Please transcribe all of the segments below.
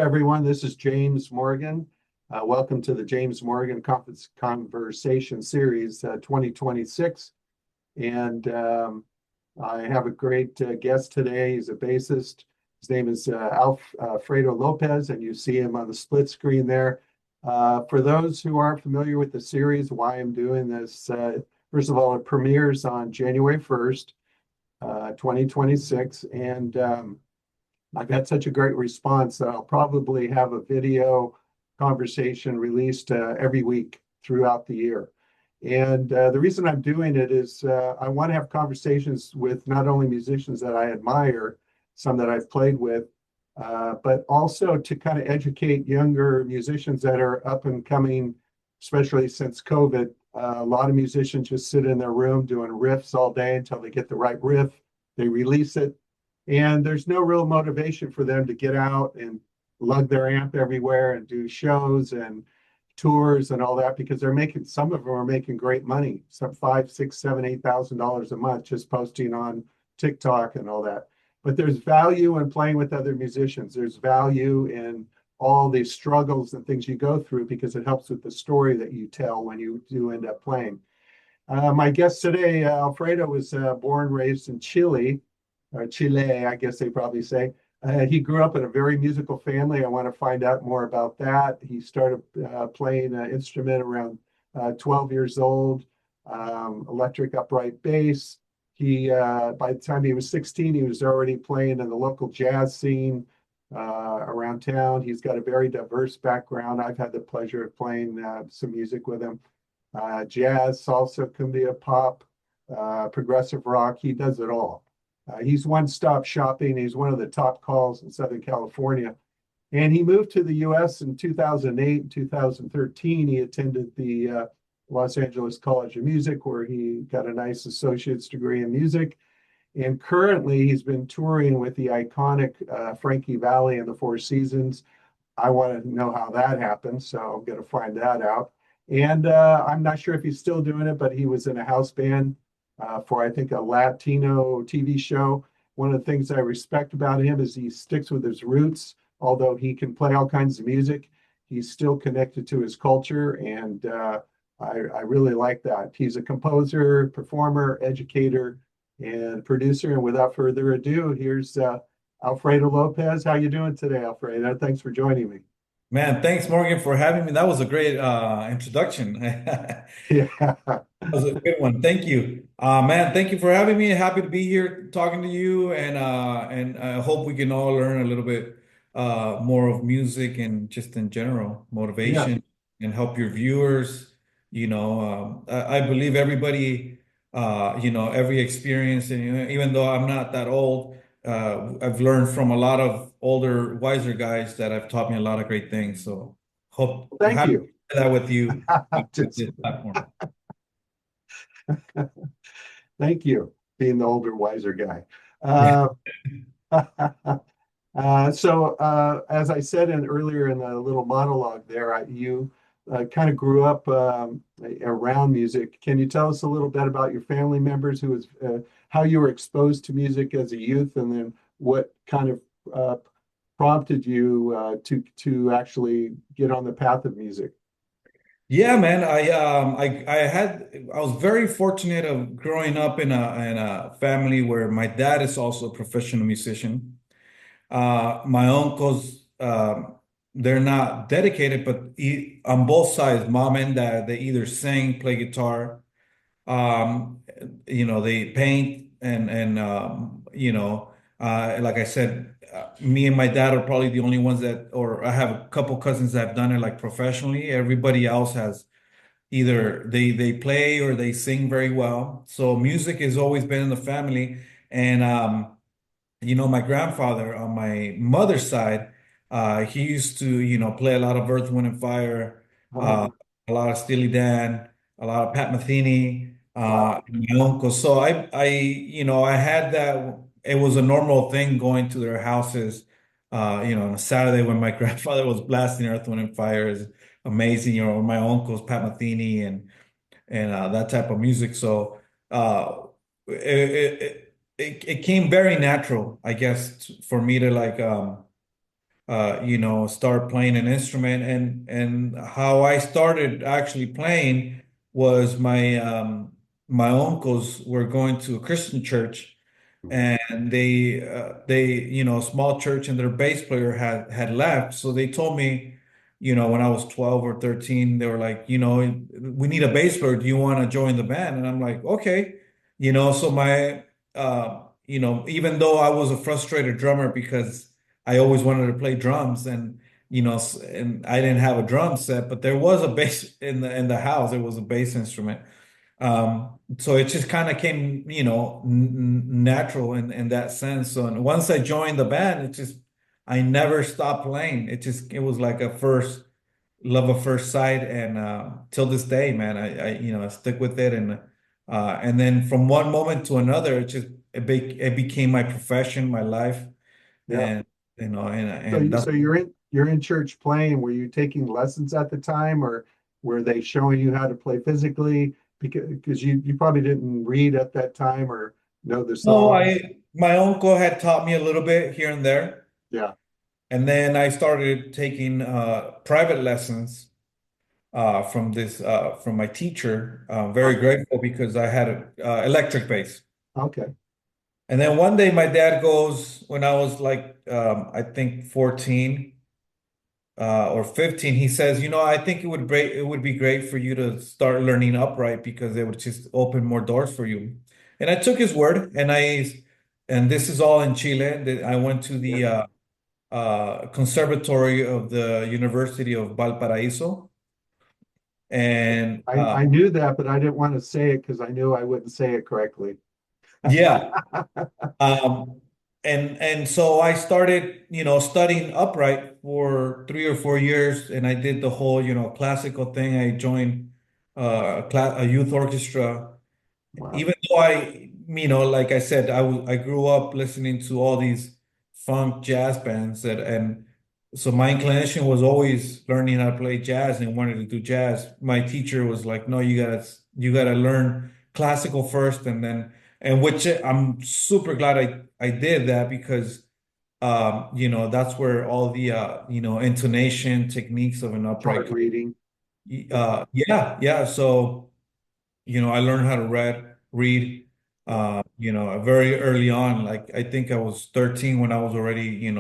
everyone. This is James Morgan. Welcome to the James Morgan Conversation Series 2026. And I have a great guest today. He's a bassist. His name is Alfredo Lopez, and you see him on the split screen there. For those who aren't familiar with the series, why I'm doing this, first of all, it premieres on January 1st, 2026. And I've had such a great response that I'll probably have a video conversation released every week throughout the year. And the reason I'm doing it is I want to have conversations with not only musicians that I admire, some that I've played with, but also to kind of educate younger musicians that are up and coming, especially since COVID. A lot of musicians just sit in their room doing riffs all day until they get the right riff. They release it. And there's no real motivation for them to get out and lug their amp everywhere and do shows and tours and all that, because some of them are making great money, some $5,000, $6,000, $7,000, $8,000 a month just posting on TikTok and all that. But there's value in playing with other musicians. There's value in all these struggles and things you go through because it helps with the story that you tell when you do end up playing. My guest today, Alfredo, was born and raised in Chile, or Chile, I guess they probably say. He grew up in a very musical family. I want to find out more about that. He started playing an instrument around 12 years old, electric upright bass. By the time he was 16, he was already playing in the local jazz scene around town. He's got a very diverse background. I've had the pleasure of playing some music with him. Jazz, salsa, cumbia, pop, progressive rock. He does it all. He's one-stop shopping. He's one of the top calls in Southern California. And he moved to the U.S. in 2008 and 2013. He attended the Los Angeles College of Music, where he got a nice associate's degree in music. And currently, he's been touring with the iconic Frankie Valli and the Four Seasons. I want to know how that happened, so I'm going to find that out. And I'm not sure if he's still doing it, but he was in a house band for, I think, a Latino TV show. One of the things I respect about him is he sticks with his roots. Although he can play all kinds of music, he's still connected to his culture, and I really like that. He's a composer, performer, educator, and producer. And without further ado, here's Alfredo Lopez. How you doing today, Alfredo? Thanks for joining me. Man, thanks, Morgan, for having me. That was a great introduction. That Yeah. was a good one. Thank you. Man, thank you for having me. Happy to be here talking to you, and I hope we can all learn a little bit more of music and just in general Yeah. motivation and help your viewers. I believe everybody, every experience, and even though I'm not that old, I've learned from a lot of older, wiser guys that have taught me a lot of great things. So hope Thank happy to you. share that with you with Just this platform. thank you, being the older, wiser guy. Yeah. Uh, as I said earlier in the little monologue there, you kind of grew up around music. Can you tell us a little bit about your family members, how you were exposed to music as a youth, and then what kind of prompted you to actually get on the path of music? Yeah, man. I was very fortunate of growing up in a family where my dad is also a professional musician. My uncles, they're not dedicated, but on both sides, mom and dad, they either sing, play guitar, um, they paint, and like I said, me and my dad are probably the only ones that, or I have a couple cousins that have done it like professionally. Everybody else has either they play or they sing very well. So music has always been in the family, and my grandfather on my mother's side, he used to, play a lot of Earth, Wind and Fire, uh, Oh, a lot of Steely Dan, a lot of Pat Metheny, wow. my uncle. So I had that. It was a normal thing going to their houses, on a Saturday when my grandfather was blasting Earth, Wind and Fire is amazing. My uncle's Pat Metheny and that type of music. So it came very natural, I guess, for me to like start playing an instrument. And how I started actually playing was my uncles were going to a Christian church, and small church, and their bass player had left. So they told me, when I was 12 or 13, they were like, we need a bass player. Do you want to join the band? And I'm like, okay. So even though I was a frustrated drummer because I always wanted to play drums, and and I didn't have a drum set, but there was a bass in the house. There was a bass instrument. So it just kind of came, natural in that sense. So and once I joined the band, I never stopped playing. It was like a first love at first sight, and till this day, man, I stick with it, and then from one moment to another, it became my profession, my life, Yeah. and and So and that's. you're in church playing. Were you taking lessons at the time, or were they showing you how to play physically? Because you probably didn't read at that time or know the No, songs. my uncle had taught me a little bit here and there. Yeah. And then I started taking private lessons from my teacher. Very Okay. grateful because I had an electric bass. Okay. And then one day my dad goes, when I was like I think 14 or 15, he says, I think it would be great for you to start learning upright because it would just open more doors for you. And I took his word, and this is all in Chile. I went to Yeah. the conservatory of the University of Valparaiso. And I knew that, but I didn't want to say it because I knew I wouldn't say it correctly. yeah, um, and so I started, studying upright for 3 or 4 years, and I did the whole, classical thing. I joined a youth orchestra, Wow. even though like I said, I grew up listening to all these funk jazz bands and so my inclination was always learning how to play jazz and wanted to do jazz. My teacher was like, no, you gotta learn classical first, and which I'm super glad I did that because that's where all the intonation techniques of an Chart upright. reading. Yeah. Yeah, yeah. So I learned how to read, Yeah. very early on. Like I think I was 13 when I was already,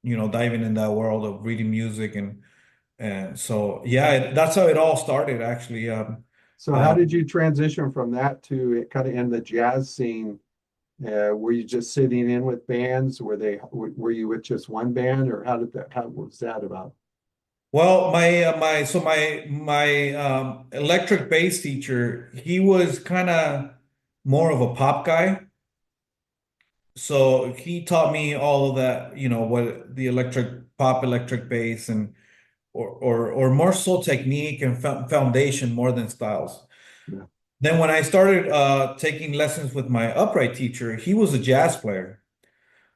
diving in that world of reading music, and so yeah, that's how it all started actually. So how Uh, did you transition from that to kind of in the jazz scene? Were you just sitting in with bands? Were you with just one band, or how was that about? well, my electric bass teacher, he was kind of more of a pop guy. So he taught me all of that, what the electric bass, and or more so technique and foundation more than styles. Yeah. Then when I started taking lessons with my upright teacher, he was a jazz player.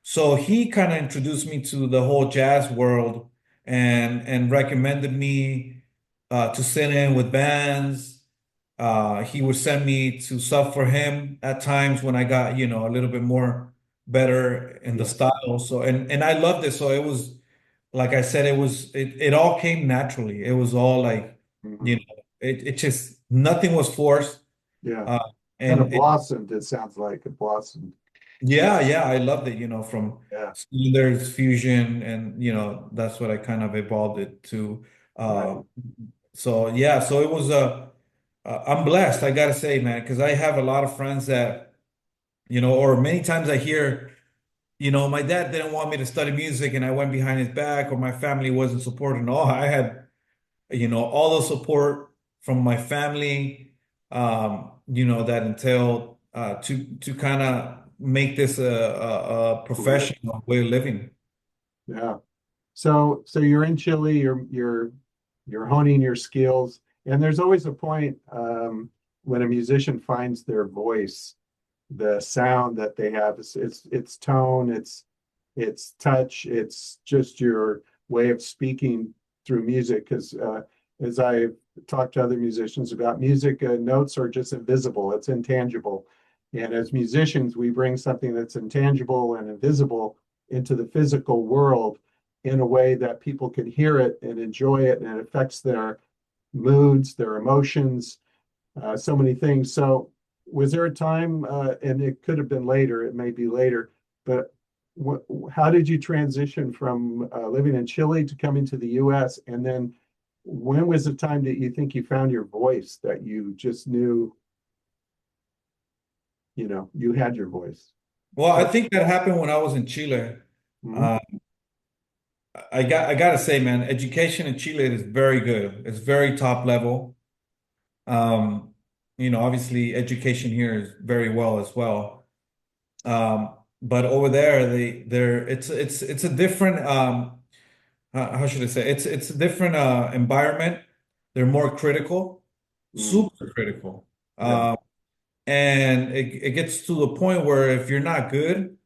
So he kind of introduced me to the whole jazz world, and recommended me to sit in with bands. He would send me to sub for him at times when I got, a little bit more better in the Yeah. style. So and I loved it. So it was, like I said, it all came naturally. It was all like, Mhm. it just nothing was forced. Yeah. Uh, Kind of and blossomed, it sounds like it blossomed. Yeah, yeah, I loved it, from Yeah. standards fusion, and that's what I kind of evolved it to. Right. Uh, so yeah, so it was I'm blessed, I gotta say, man, because I have a lot of friends that, or many times I hear, my dad didn't want me to study music and I went behind his back, or my family wasn't supporting. No, I had, all the support from my family, that entailed to kind of make this a Career. professional way of living. Yeah. So you're in Chile, you're honing your skills, and there's always a point when a musician finds their voice, the sound that they have. It's tone, it's touch, it's just your way of speaking through music. Because as I talk to other musicians about music, notes are just invisible. It's intangible, and as musicians, we bring something that's intangible and invisible into the physical world, in a way that people can hear it and enjoy it, and it affects their moods, their emotions, so many things. So was there a time, and it could have been later, it may be later, but how did you transition from living in Chile to coming to the US? And then when was the time that you think you found your voice, that you just knew, you had your voice? Well, I think that happened when I was in Chile. Mhm. Uh, I gotta say, man, education in Chile is very good. It's very top level. Um, obviously education here is very well as well. But over there, it's a different how should I say? It's a different environment. They're more critical, Mm. super critical. Yeah, And it gets to the point where if you're not good,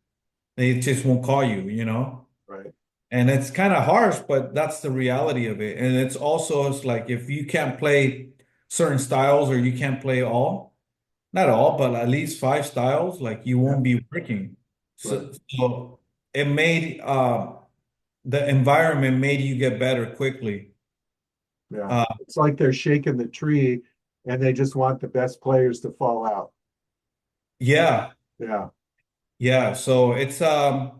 they just won't call you. right. And it's kind of harsh, but that's the reality of it. And it's like if you can't play certain styles or you can't play all, not all, but at least five styles, like you Yeah, won't be working. right. So it made the environment made you get better quickly. Yeah. Uh, It's like they're shaking the tree and they just want the best players to fall out. yeah, Yeah, yeah. So it's uh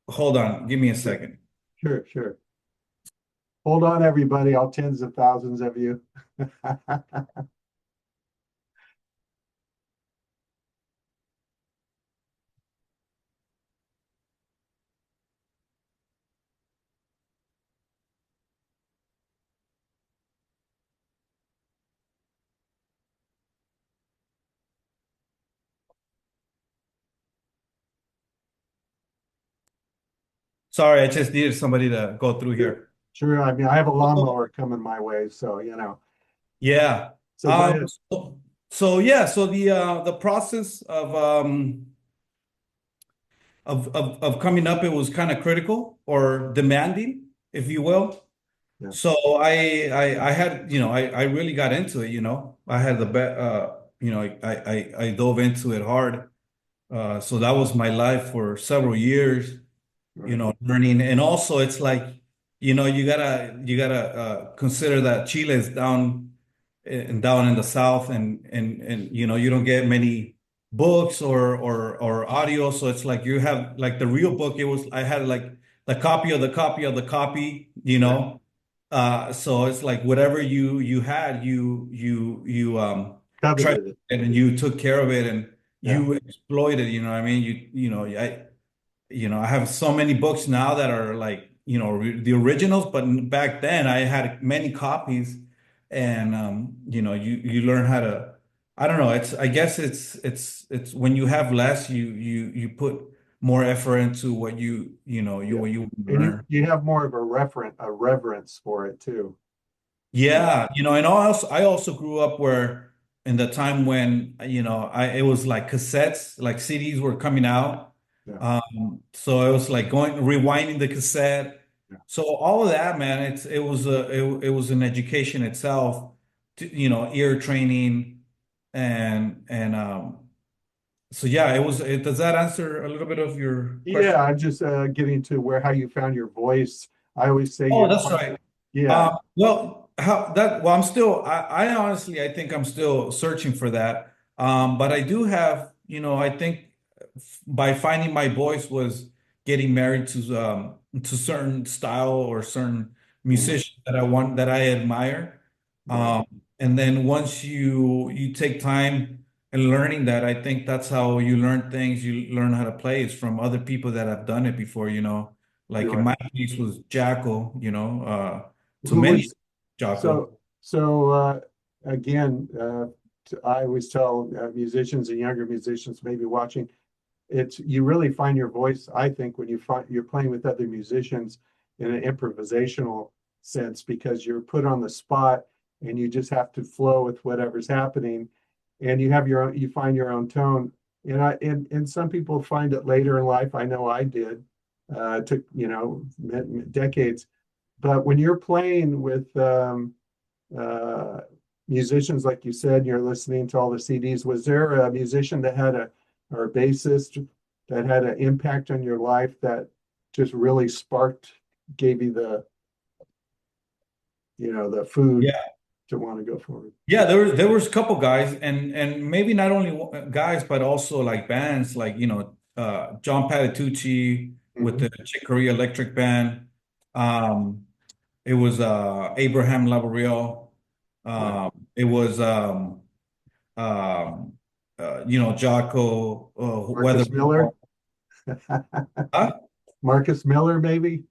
hold on, give me a sure, second. sure, sure. Hold on, everybody, all tens of thousands of you. Sorry, I just needed somebody to go through Sure, here. sure. I mean, I have a lawnmower coming my way, so. Yeah. So go ahead. So yeah, so the process of coming up, it was kind of critical or demanding, if you will. Yeah, So I had, I really got into it. I had the bet I dove into it hard. So that was my life for several years, right. learning. And also it's like, you gotta consider that Chile is down in the south, and you don't get many books or audio. So it's like you have like the real book. I had like the copy of the copy of the copy, Right. so it's like whatever you had, you tried Coveted it. it and you took care of it and Yeah, you exploited, you know what I mean? I have so many books now that are like, the originals, but back then I had many copies, and you learn how to, I don't know, I guess it's when you have less, you put more effort into what yeah. what you And you learn. you have more of a reverence for it too. Yeah, Yeah, and I also grew up where in the time when it was like cassettes, like CDs were coming out. yeah, So it was like going rewinding the cassette. yeah. So all of that, man, it was an education itself, ear training and so yeah, does that answer a little bit of your Yeah, question? I'm just getting to where how you found your voice. I always say Oh, you that's find, right. yeah, Well, I'm still, I honestly, I think I'm still searching for that. But I do have, I think by finding my voice was getting married to certain style or certain mhm, musicians that I admire. right, And then once you take time and learning that, I think that's how you learn things. You learn how to play is from other people that have done it before. Like you're in right. my case was Jacko, to Who many was Jocko. so again, I always tell musicians and younger musicians maybe watching, it's you really find your voice, I think, when you're playing with other musicians in an improvisational sense, because you're put on the spot and you just have to flow with whatever's happening, and you find your own tone. And some people find it later in life. I know I did. It took decades. But when you're playing with uh, musicians, like you said, you're listening to all the CDs. Was there a musician that had or a bassist that had an impact on your life that just really sparked, gave you the, the food Yeah. to want to go forward? Yeah, there was a couple guys, and maybe not only guys, but also like bands like John Patitucci with Hmm. the Chick Corea Electric Band. Um, it was Abraham Laboreal. Right. It was um, Jocko Marcus Miller. Weatherford. Huh? Marcus Miller, maybe.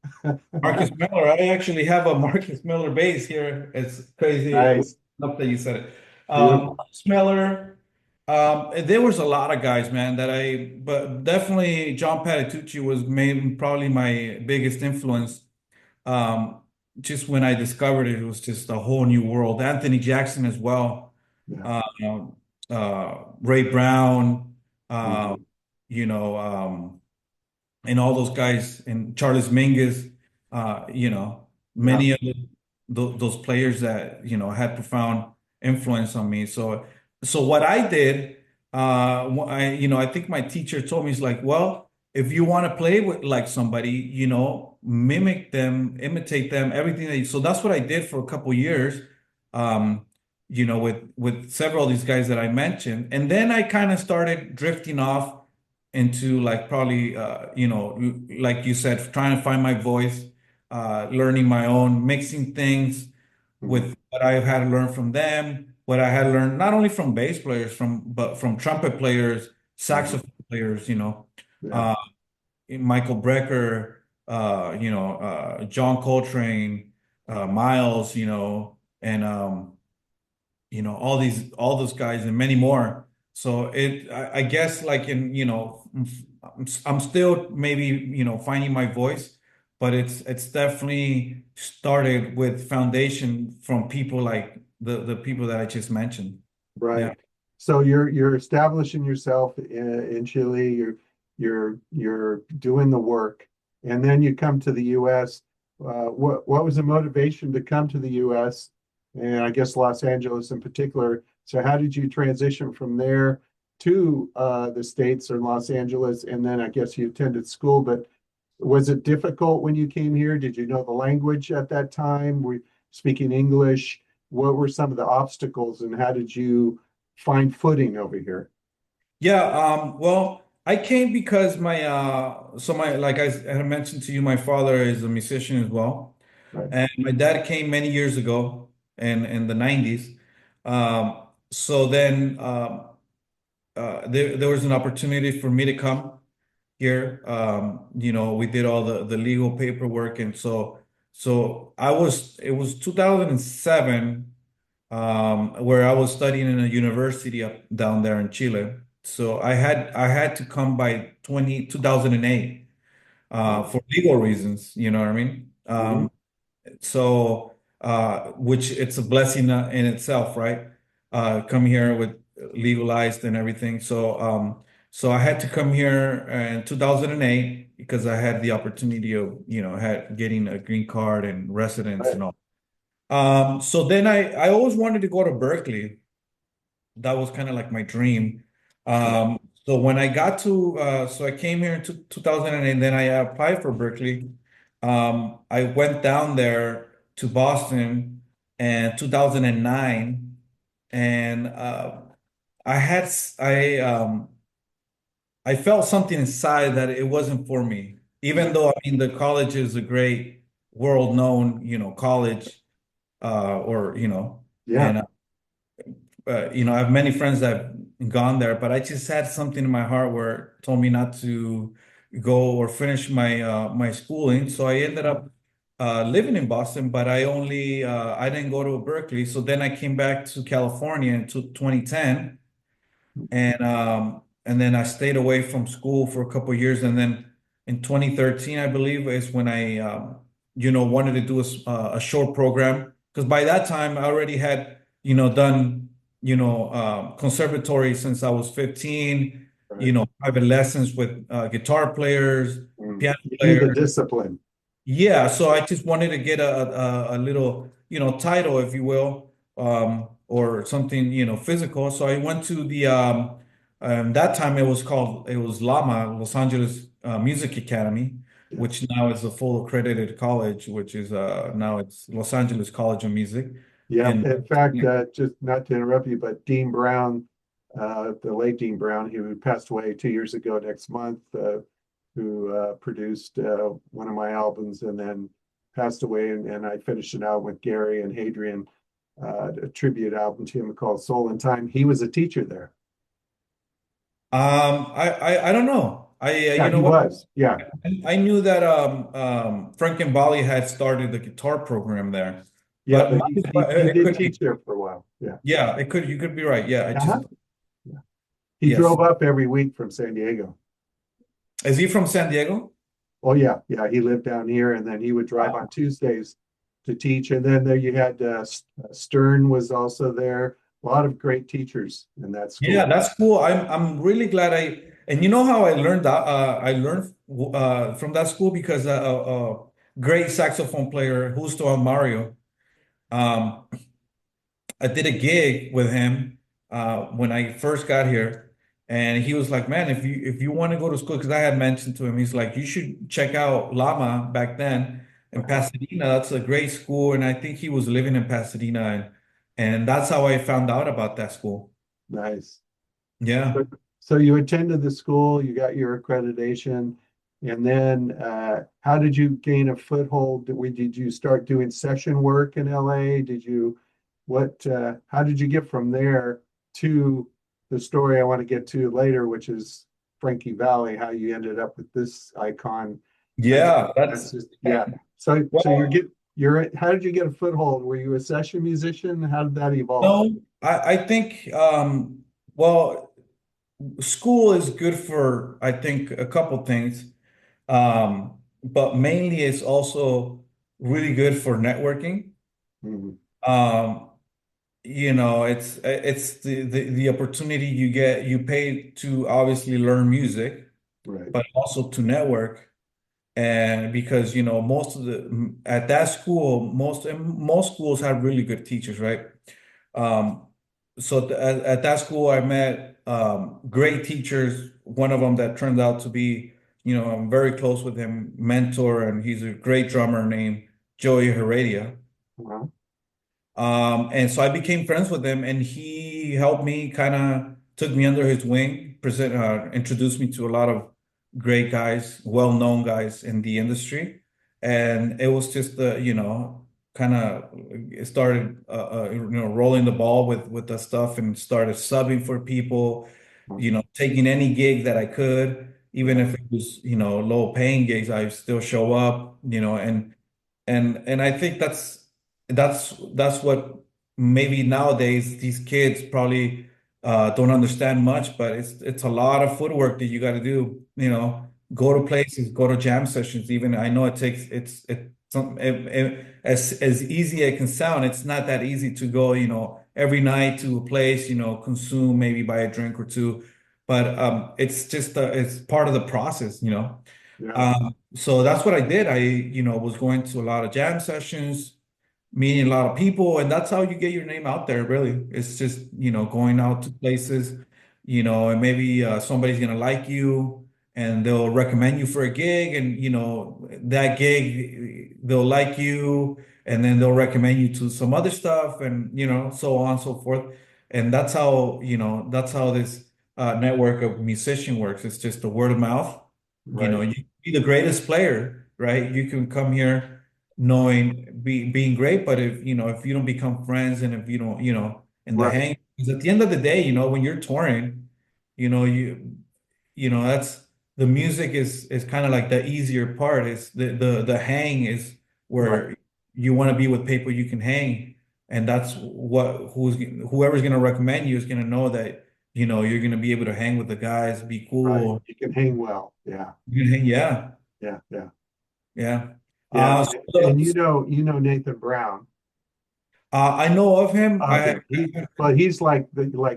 Marcus Miller. I actually have a Marcus Miller bass here. It's crazy Nice. enough that you said it. Beautiful. Marcus Miller. There was a lot of guys, man, but definitely John Patitucci was maybe probably my biggest influence. Um, just when I discovered it, it was just a whole new world. Anthony Jackson as well. Yeah. Uh, Ray Brown. Uh, Mhm. you know. And all those guys and Charles Mingus, Yeah. many of those players that had profound influence on me. So what I did, I think my teacher told me, he's like, well, if you want to play with like somebody, mimic them, imitate them, everything so that's what I did for a couple years. Um, with several of these guys that I mentioned, and then I kind of started drifting off into like probably like you said, trying to find my voice, learning my own, mixing things Mhm. with what I've had to learn from them, what I had learned not only from bass players, but from trumpet players, Mhm. saxophone players, Yeah. uh, Michael Brecker, John Coltrane, Miles, and all those guys and many more. So I guess like I'm still maybe finding my voice, but it's definitely started with foundation from people like the people that I just mentioned. Yeah. Right. So you're establishing yourself in Chile. You're doing the work, and then you come to the U.S. What was the motivation to come to the U.S. and I guess Los Angeles in particular? So how did you transition from there to the States or Los Angeles? And then I guess you attended school, but was it difficult when you came here? Did you know the language at that time? Were you speaking English? What were some of the obstacles and how did you find footing over here? Yeah, well, I came because my like I had mentioned to you, my father is a musician as well. Right. And my dad came many years ago in the 90s. So then there was an opportunity for me to come here. We did all the legal paperwork. And so it was 2007 where I was studying in a university up down there in Chile. So I had to come by 2008 Right. for legal reasons, you know what I mean? Mhm. So which it's a blessing in itself, right? Come here with legalized and everything. So I had to come here in 2008 because I had the opportunity of had getting a green card and residence Right. and all. So then I always wanted to go to Berkeley. That was kind of like my dream. Right. So when I got to, so I came here in 2008, and then I applied for Berkeley. I went down there to Boston in 2009, and I had, I felt something inside that it wasn't for me, even Mhm. though I mean the college is a great world known, college, or, Yeah. and I have many friends that have gone there, but I just had something in my heart where it told me not to go or finish my schooling. So I ended up living in Boston, but I didn't go to Berkeley. So then I came back to California in 2010, and then I stayed away from school for a couple of years, and then in 2013, I believe, is when I wanted to do a short program because by that time I already had done conservatory since I was 15, Right. private lessons with guitar players, Mm. piano You need the players. discipline. Yeah, so I just wanted to get a little, title, if you will, or something, physical. So I went to the that time it was Lama, Los Angeles Music Academy. Yeah. which now is a full accredited college, which is now it's Los Angeles College of Music. Yeah. And In fact, just not to interrupt you, but Dean Brown, the late Dean Brown, who passed away 2 years ago next month, who produced one of my albums and then passed away. And I finished an album with Gary and Hadrian, a tribute album to him called Soul and Time. He was a teacher there. I don't know. Yeah, You know he what? was. Yeah. I knew that Frank and Bali had started the guitar program there, Yeah, but but he it did could be. teach there for a while. Yeah. Yeah, it could. You could be right. Yeah, I just Uh-huh. Yeah. He yes. drove up every week from San Diego. Is he from San Diego? Oh yeah, yeah. He lived down here, and then he would drive on Wow. Tuesdays to teach. And then there you had Stern was also there. A lot of great teachers in that Yeah, school. that's cool. I'm really glad I and you know how I learned that I learned from that school because great saxophone player Justo Mario. Um, I did a gig with him when I first got here, and he was like, "Man, if you want to go to school," because I had mentioned to him, he's like, "You should check out Lama back then in Uh-huh. Pasadena. That's a great school." And I think he was living in Pasadena, and that's how I found out about that school. Nice. Yeah. So, so you attended the school, you got your accreditation, and then how did you gain a foothold? Did you start doing session work in LA? How did you get from there to the story I want to get to later, which is Frankie Valli, how you ended up with this icon? That's Yeah, that's that's just yeah. So well, how did you get a foothold? Were you a session musician? How did that evolve? no, I think well, school is good for I think a couple things. But mainly it's also really good for networking. Mhm. Um, it's the opportunity you pay to obviously learn music, Right. but also to network. And because most of the at that school, most schools have really good teachers, right? Um, so at that school, I met great teachers. One of them that turned out to be, I'm very close with him, mentor, and he's a great drummer named Joey Heredia. Well, And so I became friends with him, and he helped me, kind of took me under his wing, introduced me to a lot of great guys, well-known guys in the industry, and it was just kind of it started, rolling the ball with the stuff, and started subbing for people, taking any gig that I could, even right. if it was, low-paying gigs, I still show up, and I think that's what maybe nowadays these kids probably don't understand much, but it's a lot of footwork that you got to do. Go to places, go to jam sessions. Even I know it takes as easy as it can sound. It's not that easy to go, every night to a place, consume, maybe buy a drink or two, but it's just it's part of the process. Yeah. So that's what I did. I, was going to a lot of jam sessions, meeting a lot of people, and that's how you get your name out there, really. It's just, going out to places, and maybe somebody's gonna like you and they'll recommend you for a gig, and that gig they'll like you, and then they'll recommend you to some other stuff, and so on and so forth. And that's how this network of musician works. It's just the word of mouth. Right. You can be the greatest player, right? You can come here being great, but if you don't become friends, and if you don't, in the Right. hang, because at the end of the day, when you're touring, you know, you that's the music is kind of like the easier part. Is the hang is Right. where you want to be with people you can hang, and that's whoever's gonna recommend you is gonna know that you're gonna be able to hang with the guys, be Right. cool. You can hang well. Yeah. You can hang, yeah, Yeah. Yeah. yeah. Yeah. Uh, And so, you know Nathan Brown. I know of him. Okay. He's like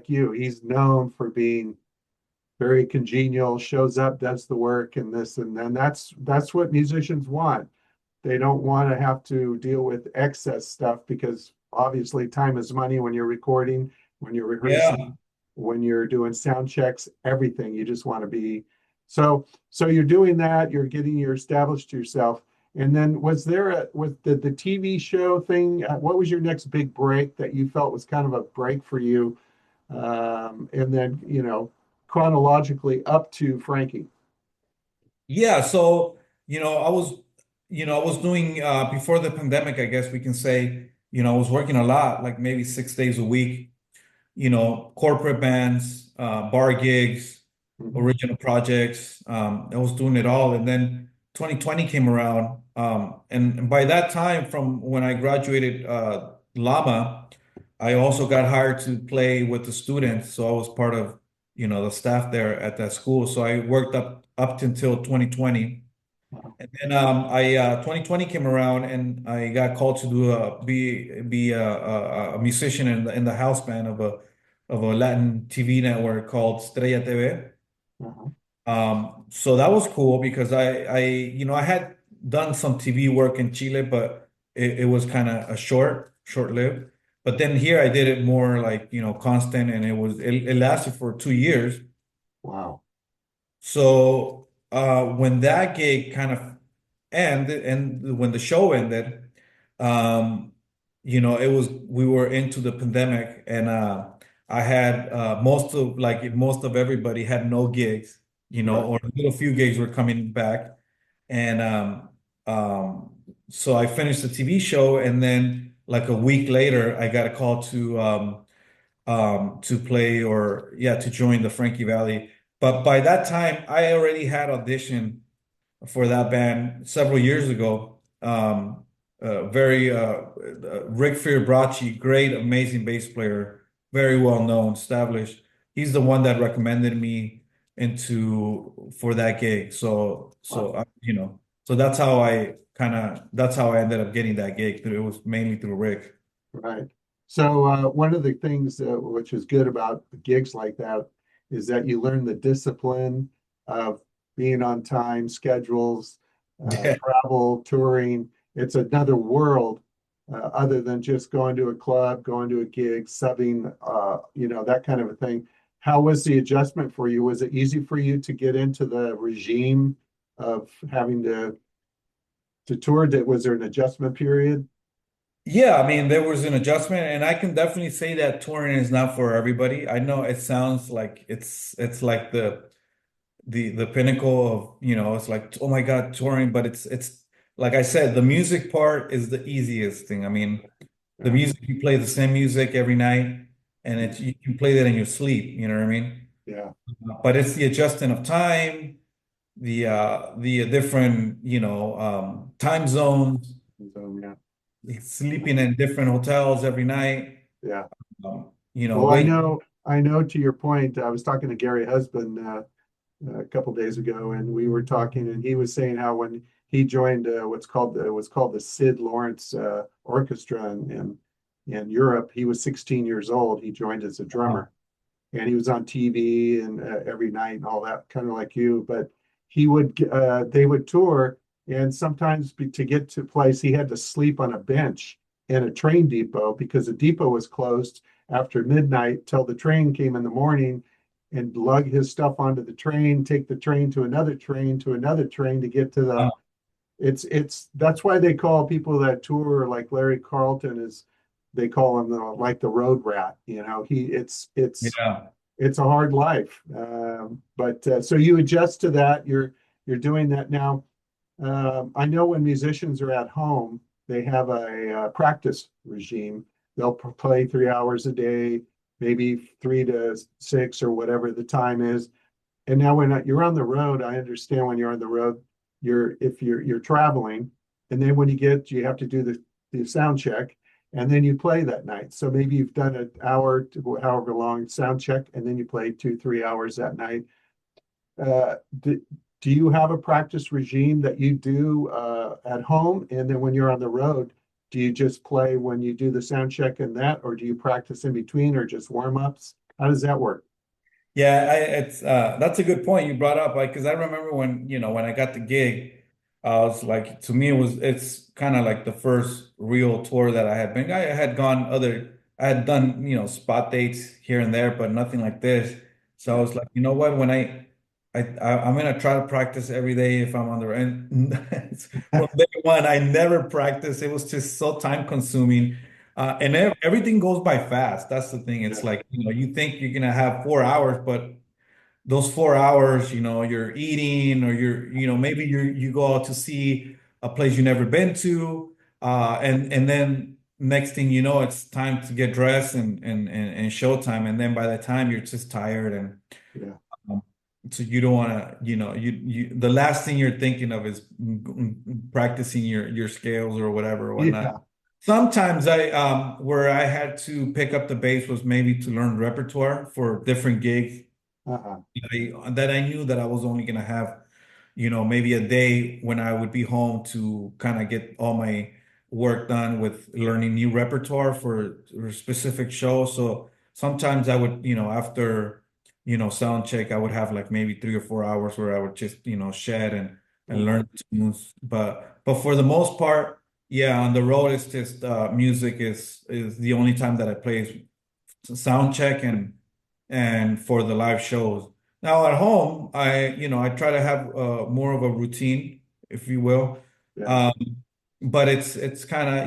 you. He's known for being very congenial, shows up, does the work and this and then that's what musicians want. They don't want to have to deal with excess stuff because obviously time is money when you're recording, when you're Yeah, rehearsing, when you're doing sound checks, everything. You just want to be So you're doing that, you're established yourself. And then was the TV show thing, what was your next big break that you felt was kind of a break for you? And then, chronologically up to Frankie. Yeah, so I was doing before the pandemic, I guess we can say, I was working a lot, like maybe 6 days a week, corporate bands, bar gigs, Mhm. original projects. I was doing it all. And then 2020 came around. And by that time, from when I graduated Lama, I also got hired to play with the students. So I was part of, the staff there at that school. So I worked up until 2020. Wow. And then I 2020 came around and I got called to be a musician in the house band of a Latin TV network called Estrella TV. Uh-huh. So that was cool because I had done some TV work in Chile, but it was kind of a short-lived. But then here I did it more like, constant, and it lasted for 2 years. Wow. So when that gig kind of ended, and when the show ended, um, it was we were into the pandemic, and I had most of everybody had no gigs, Right. or little few gigs were coming back, and so I finished the TV show, and then like a week later, I got a call to play or yeah to join the Frankie Valley. But by that time, I already had auditioned for that band several years ago. Very Rick Fiorabracci, great, amazing bass player, very well known, established. He's the one that recommended me into for that gig. Wow. So that's how I ended up getting that gig. It was mainly through Rick. Right. So one of the things which is good about gigs like that is that you learn the discipline of being on time, schedules, Yeah. travel, touring. It's another world other than just going to a club, going to a gig, subbing, that kind of a thing. How was the adjustment for you? Was it easy for you to get into the regime of having to tour? Was there an adjustment period? Yeah, I mean, there was an adjustment, and I can definitely say that touring is not for everybody. I know it sounds like it's like the pinnacle of, it's like, oh my God, touring, but it's like I said, the music part is the easiest thing. I mean, the Yeah. music, you play the same music every night, and you can play that in your sleep, you know what I mean? Yeah. But it's the adjusting of time, the different, time zones, Yeah. sleeping in different hotels every night. Yeah. Well, I Wait. know, I know to your point, I was talking to Gary Husband a couple days ago, and we were talking, and he was saying how when he joined what's called the Sid Lawrence Orchestra in Europe, he was 16 years old. He joined as a drummer, and he was on TV and every night and all that, kind of like you. But they would tour, and sometimes to get to place, he had to sleep on a bench in a train depot because the depot was closed after midnight till the train came in the morning, and lug his stuff onto the train, take the train to another train to another train to get to the. It's that's why they call people that tour like Larry Carlton is. They call him like the road rat. Yeah. It's a hard life. But so you adjust to that. You're doing that now. I know when musicians are at home, they have a practice regime. They'll play 3 hours a day, maybe 3 to 6 or whatever the time is. And now when you're on the road, I understand when you're on the road, if you're traveling, and then when you have to do the sound check, and then you play that night. So maybe you've done an hour to however long sound check, and then you play 2, 3 hours that night. Uh, do, do you have a practice regime that you do at home? And then when you're on the road, do you just play when you do the sound check and that, or do you practice in between or just warm ups? How does that work? Yeah, it's that's a good point you brought up. Like, because I remember when I got the gig, I was like, to me, it's kind of like the first real tour that I had been. I had done, spot dates here and there, but nothing like this. So I was like, you know what? When I'm gonna try to practice every day if I'm on the and from day one, I never practiced. It was just so time consuming. And everything goes by fast. That's the thing. It's Yeah, like, you think you're gonna have 4 hours, but those 4 hours, you're eating or maybe you go out to see a place you've never been to. And then next thing you know, it's time to get dressed and showtime. And then by the time you're just tired and yeah, um, so you don't want to, the last thing you're thinking of is practicing your scales or whatever or whatnot. yeah. Sometimes where I had to pick up the bass was maybe to learn repertoire for different gigs Uh-huh. that I knew that I was only gonna have, maybe a day when I would be home to kind of get all my work done with learning new repertoire for a specific show. So sometimes I would, after, sound check, I would have like maybe 3 or 4 hours where I would just, shed and Uh-huh. learn tunes. But for the most part, yeah, on the road it's just music is the only time that I play is sound check and for the live shows. Now at home, I try to have more of a routine, if you will. Yeah, Um, but it's kind of,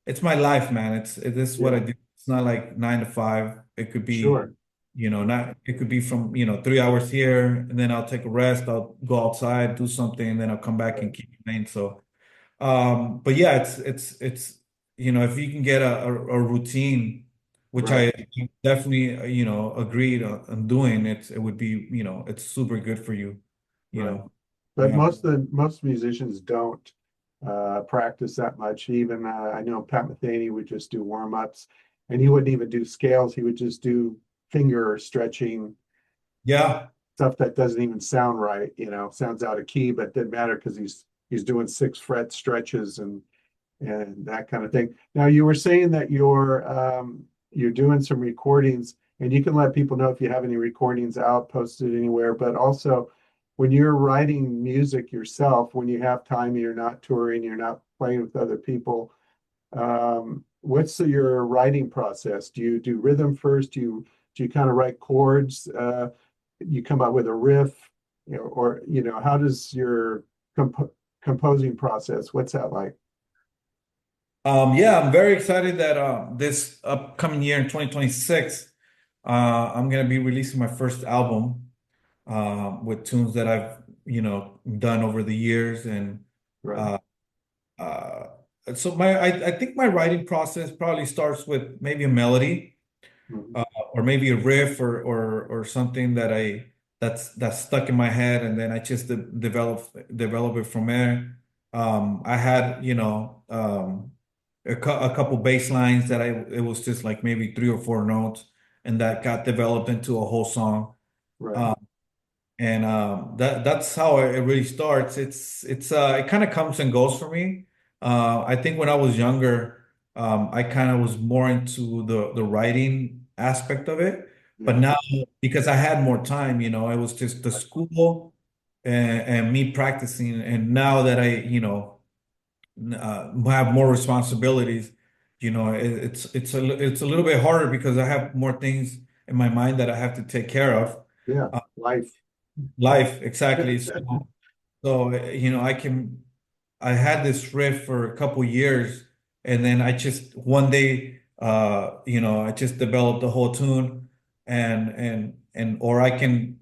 it's my life, man. This is what I yeah, do. It's not like 9 to 5. It could be, sure. not it could be from, 3 hours here, and then I'll take a rest, I'll go outside, do something, and then I'll come back and Right, keep playing. So but yeah, it's if you can get a routine, which right, I definitely agreed on doing, it would be it's super good for you, you right. know. But Yeah. most musicians don't practice that much. Even I know Pat Metheny would just do warm-ups, and he wouldn't even do scales. He would just do finger stretching Yeah. stuff that doesn't even sound right, sounds out of key, but didn't matter because he's doing 6 fret stretches and that kind of thing. Now you were saying that you're doing some recordings, and you can let people know if you have any recordings out, posted anywhere, but also when you're writing music yourself, when you have time and you're not touring, you're not playing with other people, what's your writing process? Do you do rhythm first? Do you kind of write chords? You come up with a riff, or how does your composing process? What's that like? Yeah, I'm very excited that this upcoming year in 2026, I'm gonna be releasing my first album with tunes that I've done over the years and Right. uh, Uh, so I think my writing process probably starts with maybe a melody, Mhm. uh, or maybe a riff or something that's stuck in my head, and then I just develop it from there. I had a couple bass lines that it was just like maybe 3 or 4 notes, and that got developed into a whole song. Right. Um, and that's how it really starts. It kind of comes and goes for me. I think when I was younger, I kind of was more into the writing aspect of it. But Yeah. now, because I had more time, it was just the school and me practicing. And now that I, have more responsibilities, it's a little bit harder because I have more things in my mind that I have to take care of. Yeah. Uh, Life. Life, exactly. So, I had this riff for a couple years, and then I just one day, I just developed the whole tune, or I can,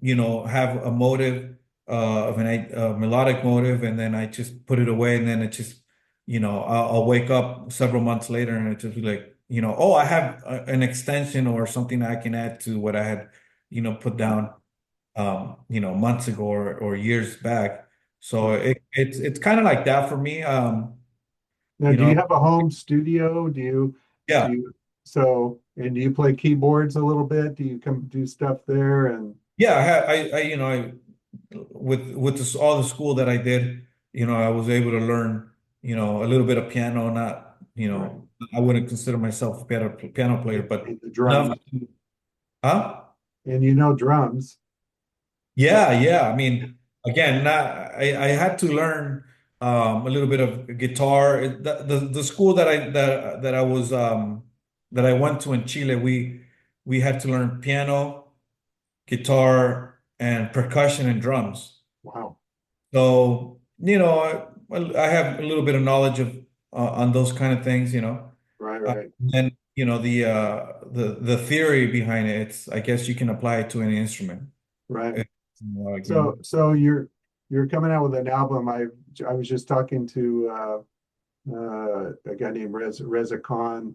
have a motive, of a melodic motive, and then I just put it away, and then it just, I'll wake up several months later, and it just be like, oh, I have an extension or something I can add to what I had, put down months ago or years back. So Right. it's kind of like that for me. Now, You do you know, have a home studio? Do yeah, you, and do you play keyboards a little bit? Do you come do stuff there? And yeah. With all the school that I did, I was able to learn, a little bit of piano. Not, right. I wouldn't consider myself a piano player, but And the enough. drums. Huh? And drums. Yeah, yeah. I mean, again, I had to learn a little bit of guitar. The school that I was that I went to in Chile, we had to learn piano, guitar, and percussion and drums. Wow. So, I have a little bit of knowledge of on those kind of things, Right, right, And the theory behind it, it's I guess you can apply it to any instrument. right. It's, like, So you're coming out with an album. I was just talking to a guy named Reza Khan,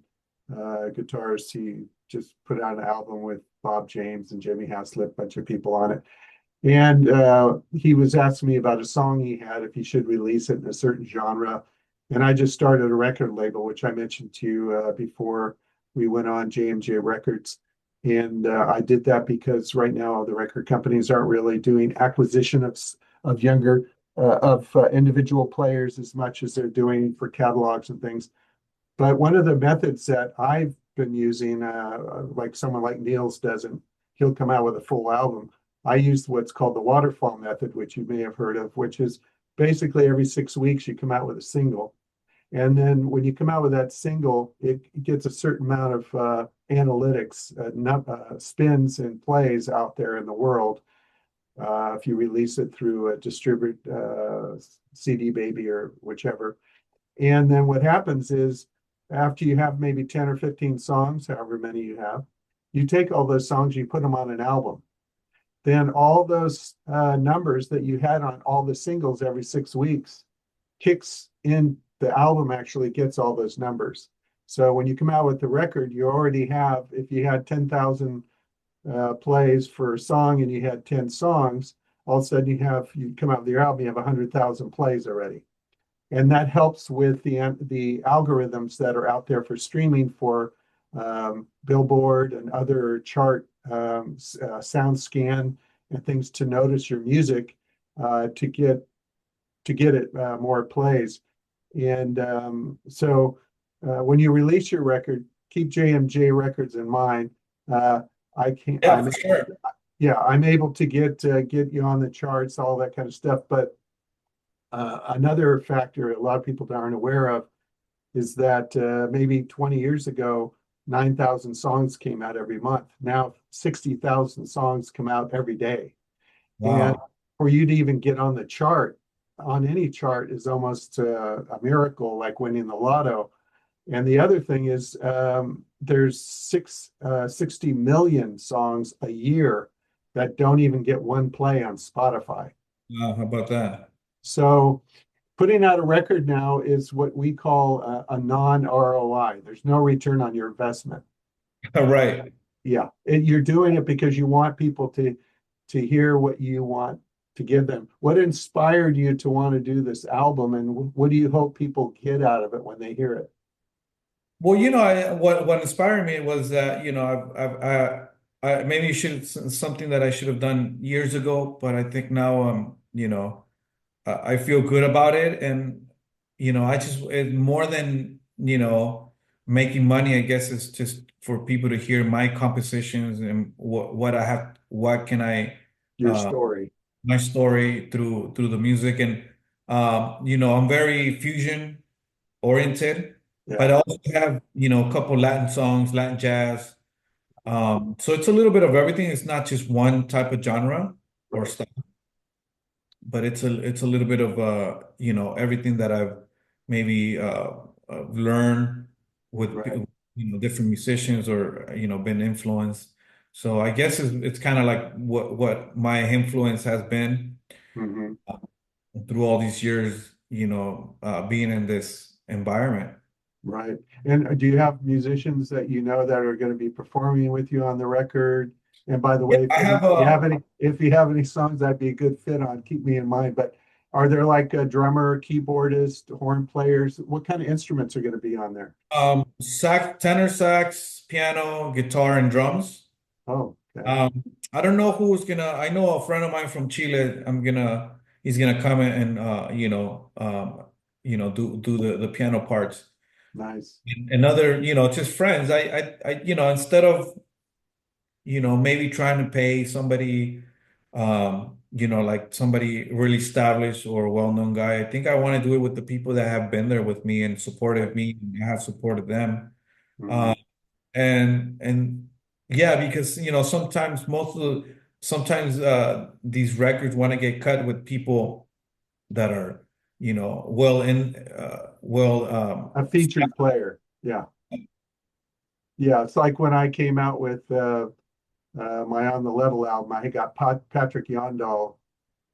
guitarist. He just put out an album with Bob James and Jimmy Haslip, a bunch of people on it. And he was asking me about a song he had, if he should release it in a certain genre. And I just started a record label, which I mentioned to you before we went on JMJ Records. And I did that because right now the record companies aren't really doing acquisition of younger individual players as much as they're doing for catalogs and things. But one of the methods that I've been using, like someone like Niels doesn't, he'll come out with a full album. I use what's called the waterfall method, which you may have heard of, which is basically every 6 weeks you come out with a single. And then when you come out with that single, it gets a certain amount of analytics, spins and plays out there in the world. If you release it through a distribute CD Baby or whichever. And then what happens is after you have maybe 10 or 15 songs, however many you have, you take all those songs, you put them on an album. Then all those numbers that you had on all the singles every 6 weeks kicks in, the album actually gets all those numbers. So when you come out with the record, you already have, if you had 10,000 plays for a song and you had 10 songs, all of a sudden you come out with your album, you have 100,000 plays already. And that helps with the algorithms that are out there for streaming for Billboard and other chart sound scan and things to notice your music to get it more plays. And so when you release your record, keep JMJ Records in mind. I can't. yeah, for sure. Yeah, I'm able to get you on the charts, all that kind of stuff. But another factor a lot of people aren't aware of is that maybe 20 years ago, 9,000 songs came out every month. Now 60,000 songs come out every day. And Wow. for you to even get on the chart, on any chart, is almost a miracle, like winning the lotto. And the other thing is there's 60 million songs a year that don't even get one play on Spotify. Wow, how about that? So putting out a record now is what we call a non-ROI. There's no return on your investment. Right. Yeah, you're doing it because you want people to hear what you want to give them. What inspired you to want to do this album, and what do you hope people get out of it when they hear it? Well, what inspired me was that, maybe something that I should have done years ago, but I think now, I feel good about it. And, more than, making money, I guess it's just for people to hear my compositions and what can I, Your uh, story. my story through the music. And, I'm very fusion oriented, but Yeah, I also have, a couple Latin songs, Latin jazz. So it's a little bit of everything. It's not just one type of genre or right, style, but it's a little bit of everything that I've maybe learned with right. different musicians or been influenced. So I guess it's kind of like what my influence has been Hmm. through all these years, being in this environment. Right. And do you have musicians that you know that are going to be performing with you on the record? And by the Yeah, way, I have if you have any songs that'd be a good fit on, keep me in mind. But are there like a drummer, keyboardist, horn players? What kind of instruments are going to be on there? sax, tenor sax, piano, guitar, and drums. Oh, okay. Um, I don't know who's gonna. I know a friend of mine from Chile. He's gonna come in and do the piano parts. Nice. And other, just friends. Instead of maybe trying to pay somebody, like somebody really established or a well-known guy. I think I want to do it with the people that have been there with me and supported Right. me, and I have supported them. Hmm. Uh, and yeah, because sometimes most of sometimes these records want to get cut with people that are, well, A featured player. Yeah. Yeah. It's like when I came out with my On the Level album, I got Patrick Yondall,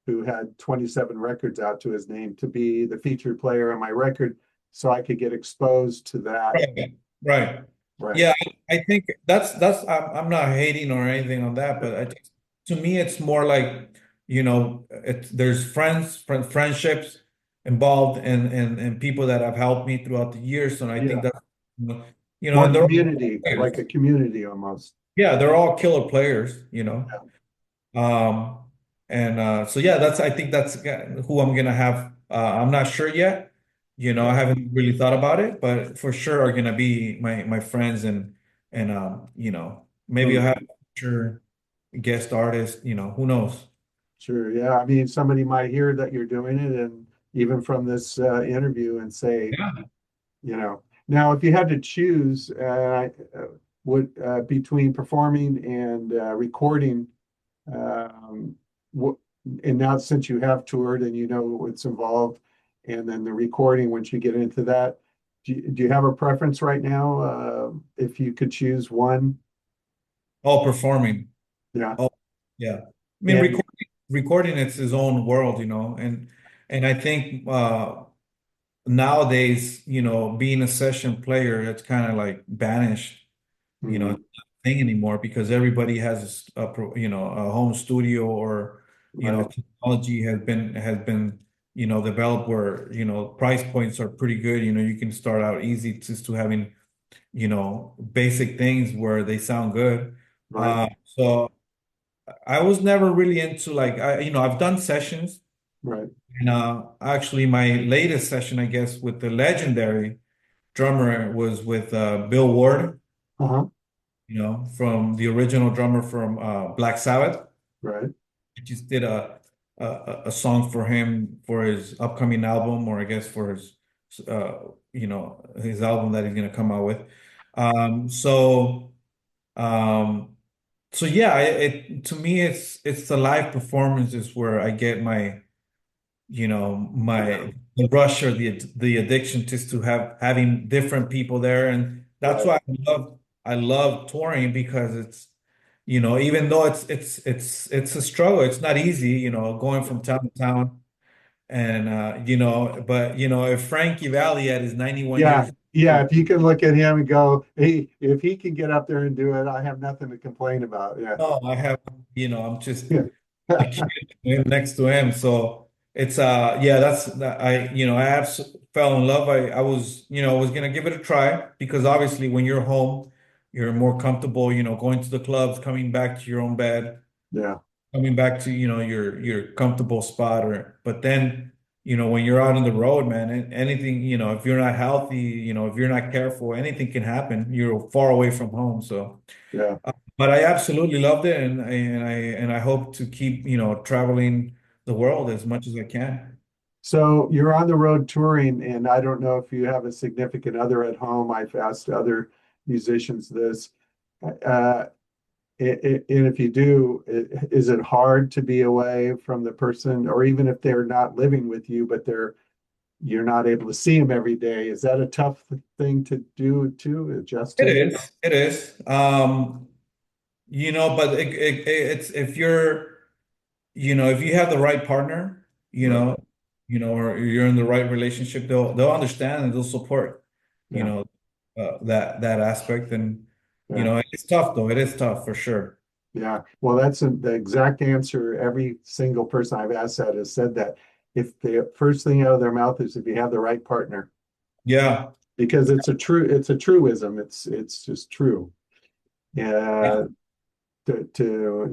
who had 27 records out to his name, to be the featured player on my record so I could get exposed to that. right, right. Right. Yeah, I think I'm not hating or anything on that, but I think to me it's more like, there's friendships involved and people that have helped me throughout the years. And I think Yeah. that's, More and they're all community, like players. a community almost. Yeah, they're all killer players. Yeah. Um, and so yeah, I think that's who I'm gonna have. I'm not sure yet. I Right. haven't really thought about it, but for sure are gonna be my friends and maybe I'll Hmm. have a future guest artist. Who knows? Sure. Yeah. I mean, somebody might hear that you're doing it, and even from this interview, and say, Yeah. now if you had to choose, would between performing and recording, um, what, and now since you have toured and you know what's involved, and then the recording, once you get into that, do you have a preference right now? If you could choose one? Oh, performing. Yeah. Oh, yeah. I mean, And recording it's his own world, and I think nowadays, being a session player, it's kind of like banished. mhm, It's not a thing anymore because everybody has a home studio or right, technology has been developed where price points are pretty good. You can start out easy just to having basic things where they sound good. right, So I was never really into like I've done sessions right. and actually my latest session I guess with the legendary drummer was with Bill Ward, Uh-huh. from the original drummer from Black Sabbath. Right. I just did a song for him for his upcoming album, or I guess for his album that he's gonna come out with. Um, so um, so yeah, to me it's the live performances where I get Yeah. my the rush or the addiction just to having different people there, and that's Right. why I love touring because it's even though it's a struggle, it's not easy, going from town to town, and but if Frankie Valli at his 91 Yeah. years Yeah. old, If you can look at him and go, hey, if he can get up there and do it, I have nothing to complain about. Yeah. oh, I have, I'm just Yeah. a kid next to him. So it's yeah, that's that I fell in love. I was gonna give it a try because obviously when you're home, you're more comfortable, going to the clubs, coming back to your own bed, Yeah. coming back to, your comfortable spot but then, when you're out on the road, man, anything, if you're not healthy, if you're not careful, anything can happen. You're far away from home. So Yeah. but I absolutely loved it, and I hope to keep traveling the world as much as I can. So you're on the road touring, and I don't know if you have a significant other at home. I've asked other musicians this. Uh, and if you do, is it hard to be away from the person, or even if they're not living with you, but you're not able to see them every day? Is that a tough thing to do to adjust It to? is. It is. But it's if you have the right partner, Right. or you're in the right relationship, they'll understand and they'll support, you Yeah. know, that aspect. And Yeah. it's tough though. It is tough for sure. Yeah. Well, that's the exact answer. Every single person I've asked that has said that. If the first thing out of their mouth is if you have the right partner, Yeah. because it's a truism. It's just true. Yeah. Uh, to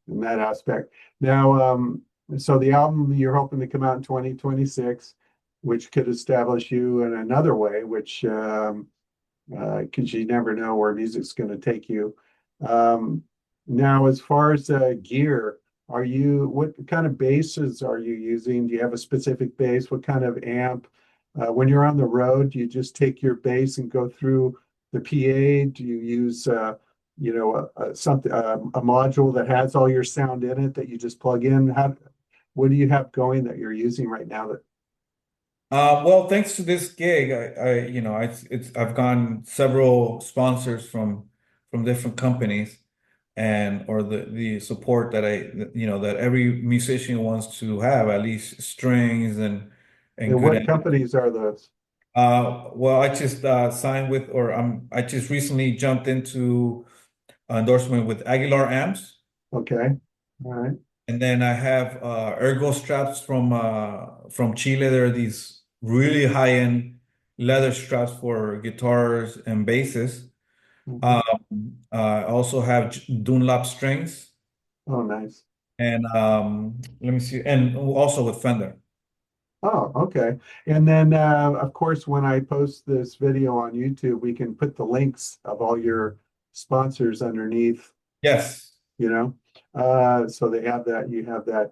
in that aspect. Now, so the album you're hoping to come out in 2026, which could establish you in another way, which because you never know where music's going to take you. Um, Now, as far as gear, what kind of basses are you using? Do you have a specific bass? What kind of amp? When you're on the road, do you just take your bass and go through the PA? Do you use something, a module that has all your sound in it that you just plug in? What do you have going that you're using right now that, Well, thanks to this gig, I've gotten several sponsors from different companies, and or the support that that every musician wants to have, at least strings and and good. what companies are those? Well, I just signed with, or I just recently jumped into endorsement with Aguilar Amps, Okay. All right. and then I have ergo straps from Chile. There are these really high-end leather straps for guitars and basses. Mhm. I also have Dunlop strings, Oh, nice. and let me see, and also with Fender. Oh, okay. And then, of course, when I post this video on YouTube, we can put the links of all your sponsors underneath, Yes. so they have that, you have that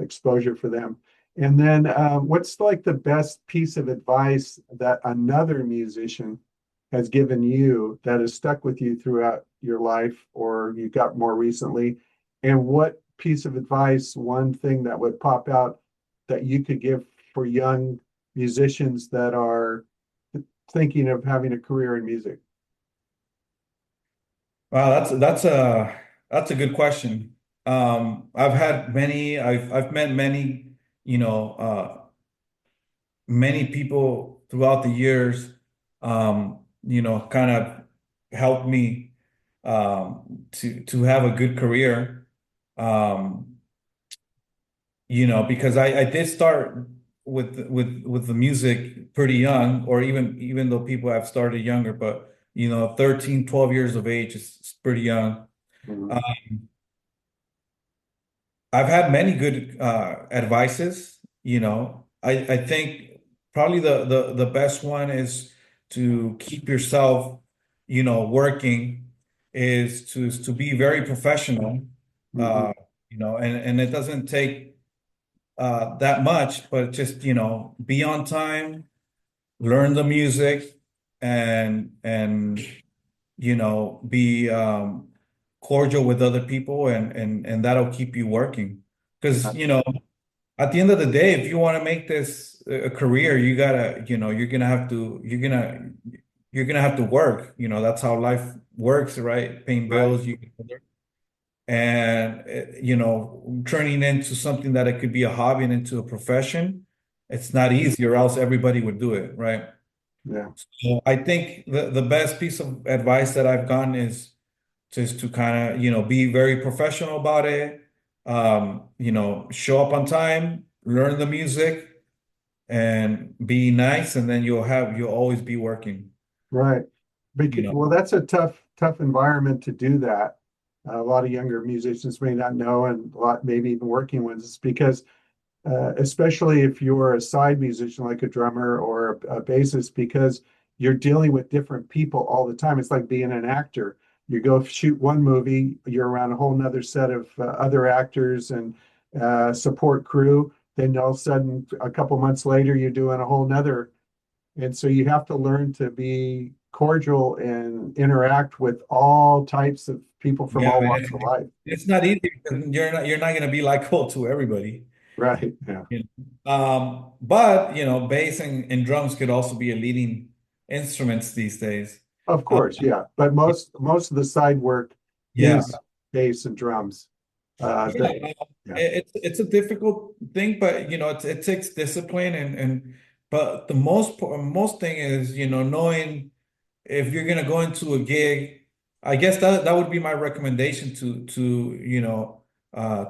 exposure for them. And then, what's like the best piece of advice that another musician has given you that has stuck with you throughout your life or you got more recently? And what piece of advice, one thing that would pop out that you could give for young musicians that are thinking of having a career in music? Wow, that's a good question. I've met many, you know, many people throughout the years, kind of helped me to have a good career. Um, because I did start with the music pretty young, or even though people have started younger, but 13, 12 years of age is pretty young. Uh, Mhm. I've had many good advices. I think probably the best one is to keep yourself, working, is to be very professional. Mhm. And it doesn't take that much, but just, be on time, learn the music, and be cordial with other people, and that'll keep you working. Because, at the end of the day, if you want to make this a career, you gotta, you're gonna have to work. That's how life works, right? Paying Right. bills, and turning into something that it could be a hobby and into a profession. It's not easy, or else everybody would do it, right? Yeah. So I think the best piece of advice that I've gotten is just to kind of, be very professional about it. Show up on time, learn the music, and be nice, and then you'll always be working, Right. you know. Well, that's a tough environment to do that. A lot of younger musicians may not know, and a lot, maybe even working ones, it's because especially if you're a side musician like a drummer or a bassist, because you're dealing with different people all the time. It's like being an actor. You go shoot one movie, you're around a whole nother set of other actors and support crew. Then all of a sudden, a couple months later, you're doing a whole nother. And so you have to learn to be cordial and interact with all types of people from Yeah, all man, walks of life. it's not easy because you're not going to be likable to everybody. Right. Yeah. But bass and drums could also be a leading instruments these days. Of Uh, course, yeah. But most of the side work yeah. is bass and drums. Yeah, That yeah, it's a difficult thing, but it takes discipline, but the most thing is knowing if you're gonna go into a gig. I guess that would be my recommendation to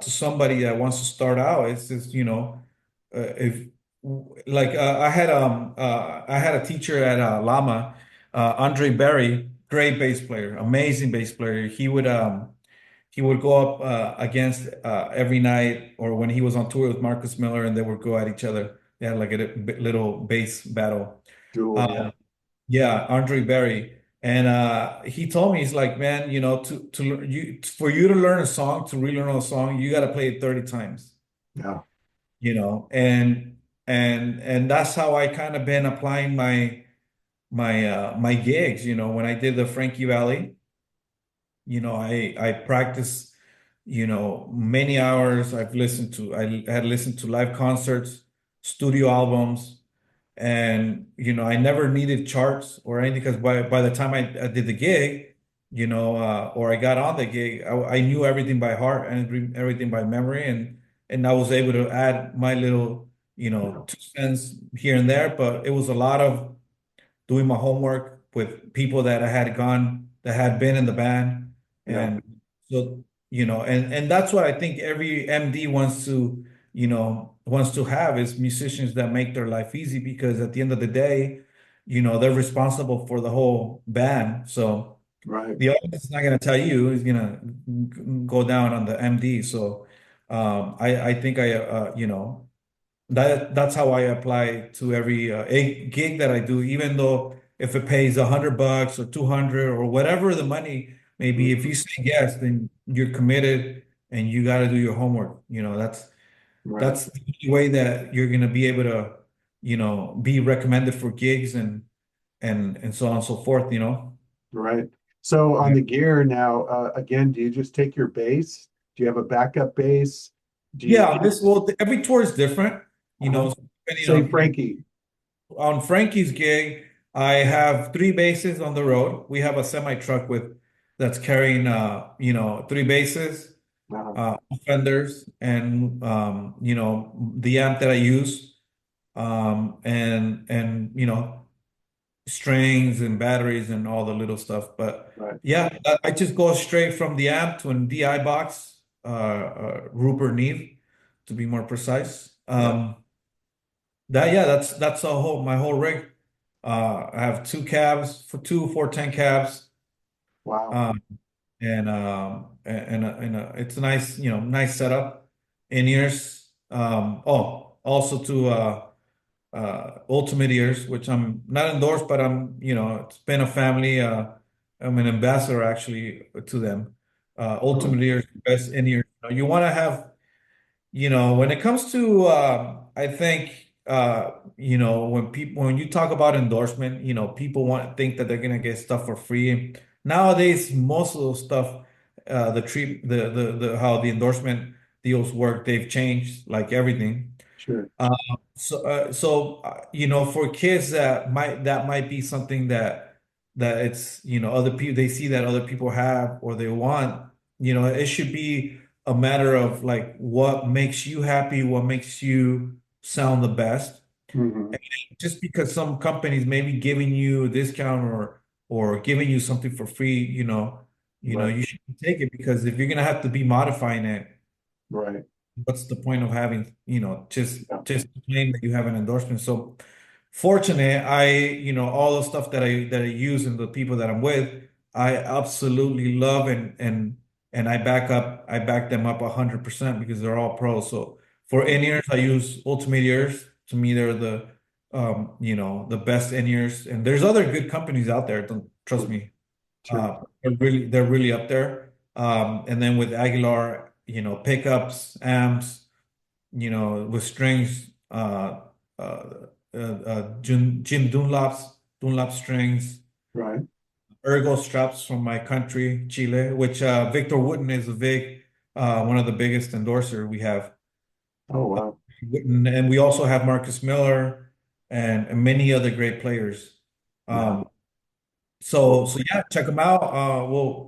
somebody that wants to start out. It's just if like I had a teacher at Lama, Andre Berry, great bass player, amazing bass player. He would go up against every night, or when he was on tour with Marcus Miller, and they would go at each other. They had like a little bass battle. dual, yeah. Um, yeah, Andre Berry. And he told me, he's like, man, for you to learn a song, to really learn a song, you got to play it 30 times, Yeah. and that's how I kind of been applying my gigs, when I did the Frankie Valley. I practice, many hours. I had listened to live concerts, studio albums, and I never needed charts or anything because by the time I did the gig, or I got on the gig, I knew everything by heart and everything by memory, and I was able to add my little, Yeah. 2 cents here and there. But it was a lot of doing my homework with people that had been in the band. Yeah. And so, and that's what I think every MD wants to have is musicians that make their life easy because at the end of the day, they're responsible for the whole band. So Right. the artist is not going to tell you, he's going to go down on the MD. So I think that's how I apply to every a gig that I do, even though if it pays $100 or 200 or whatever the money may be, if Mhm. you say yes, then you're committed and you got to do your homework. Right. That's the only way that you're gonna be able to, be recommended for gigs and so on and so forth. Right. So on Yeah. the gear now, again, do you just take your bass? Do you have a backup bass? Do you, Yeah, every tour is different, uh depending say Frankie? on Frankie's gig, I have three basses on the road. We have a semi truck that's carrying three basses, Uh, Fenders, and the amp that I use, and strings and batteries and all the little stuff. But right. yeah, I just go straight from the amp to an DI box, Rupert Neve, to be more precise. Yeah. That's my whole rig. I have two cabs for two 410 cabs, Wow. um, it's a nice nice setup. In ears, also to Ultimate Ears, which I'm not endorsed, but it's been a family. I'm an ambassador actually to them. Oh, Ultimate Ears, best in ears. You want to have, when it comes to, I think, when you talk about endorsement, people think that they're gonna get stuff for free. Nowadays, most of those stuff, how the endorsement deals work, they've changed like everything. sure. For kids that might be something that it's other people they see that other people have or they want. It should be a matter of like what makes you happy, what makes you sound the best. Hmm. And just because some companies may be giving you a discount or giving you something for free, Right. you should take it because if you're gonna have to be modifying it, Right. what's the point of having, Yeah. just to claim that you have an endorsement? So fortunate, all the stuff that I use and the people that I'm with, I absolutely love and I back them up 100% because they're all pros. So for in-ears, I use Ultimate Ears. To me, they're the best in-ears. And there's other good companies out there, don't trust me. Sure. They're really up there. And then with Aguilar, pickups, amps, with strings, Jim Dunlop strings, Right. ergo straps from my country, Chile, which Victor Wooten is one of the biggest endorser we have. Oh, wow. Wooten, and we also have Marcus Miller and many other great players. Yeah. Um, so Well, so yeah, check them out.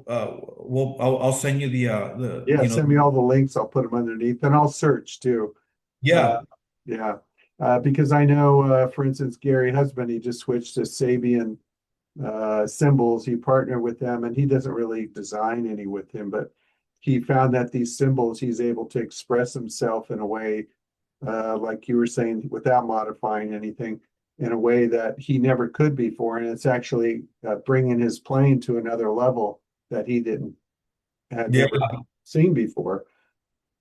I'll send you the yeah, send me all the links. I'll put them underneath and I'll search too. Uh, yeah. yeah. Because I know, for instance, Gary Husband, he just switched to Sabian symbols. He partnered with them and he doesn't really design any with him, but he found that these symbols, he's able to express himself in a way, like you were saying, without modifying anything, in a way that he never could before. And it's actually bringing his playing to another level that he didn't had Yeah. never seen before.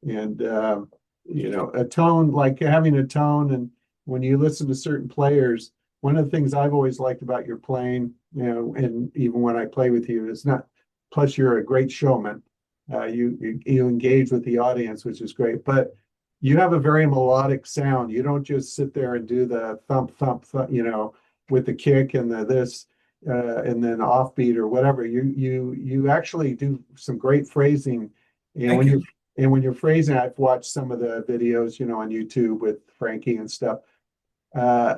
And a tone, like having a tone, and when you listen to certain players, one of the things I've always liked about your playing, and even when I play with you, is not. Plus, you're a great showman. You engage with the audience, which is great. But you have a very melodic sound. You don't just sit there and do the thump thump thump, with the kick and the this. and then offbeat or whatever. You actually do some great phrasing. And Thank when you. you're phrasing, I've watched some of the videos, on YouTube with Frankie and stuff. Uh,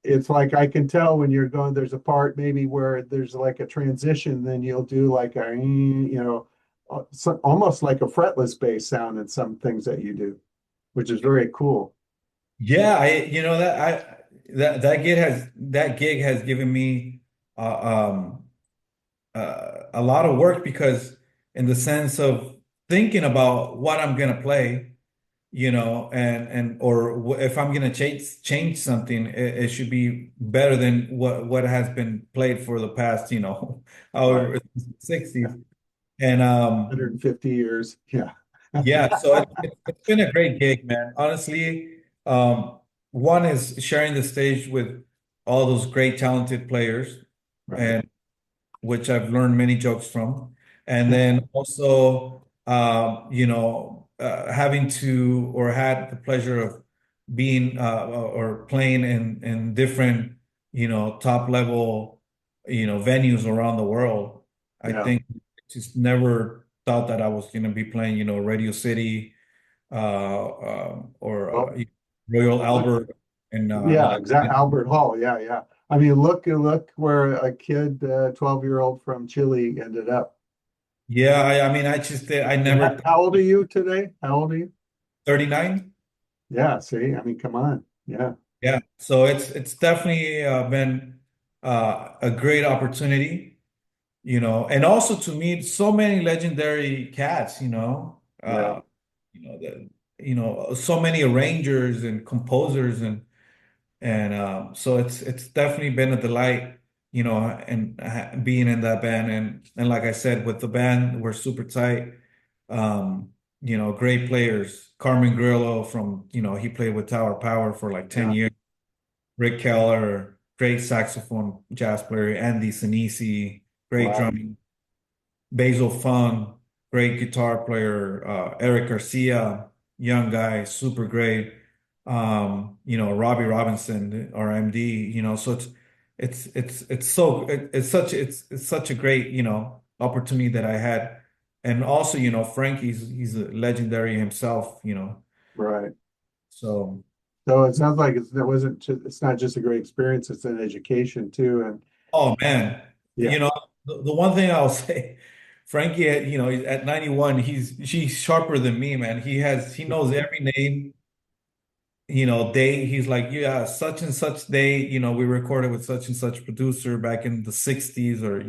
it's like I can tell when you're going, there's a part maybe where there's like a transition, then you'll do like a, almost like a fretless bass sound in some things that you do, which is very cool. Yeah, that gig has given me uh, um a lot of work because in the sense of thinking about what I'm gonna play, if I'm gonna change something, it should be better than what has been played for the past, Right. however, 60s. Yeah. And 150 years. Yeah. yeah, so it's been a great gig, man. Honestly, one is sharing the stage with all those great talented players, Right. and which I've learned many jokes from. And then also, having to or had the pleasure of being or playing in different, top level, venues around the world. I Yeah. think just never thought that I was going to be playing, Radio City or Well, Royal look, Albert and yeah, exactly. Albert Hall. Yeah, yeah. I mean, look where a kid, 12-year-old from Chile ended up. yeah, I mean, I And never how old are you today? How old are you? 39. Yeah, see, I mean, come on. Yeah, Yeah, so it's definitely been a great opportunity, and also to meet so many legendary cats, yeah, so many arrangers and composers and so it's definitely been a delight, and being in that band and like I said, with the band, we're super tight. Great players. Carmen Grillo from, he played with Tower Power for like 10 yeah. years. Rick Keller, great saxophone jazz player. Andy Sinisi, great Wow. drumming. Basil Fung, great guitar player. Eric Garcia, young guy, super great. Robbie Robinson, our MD. So it's such a great, opportunity that I had. And also, Frank, he's a legendary himself. Right. So. So it sounds like it's not just a great experience, it's an education too. And Oh man, yeah, the one thing I'll say, Frankie, he's at 91, she's sharper than me, man. He knows every name, day. He's like, yeah, such and such day, we recorded with such and such producer back in the 60s or,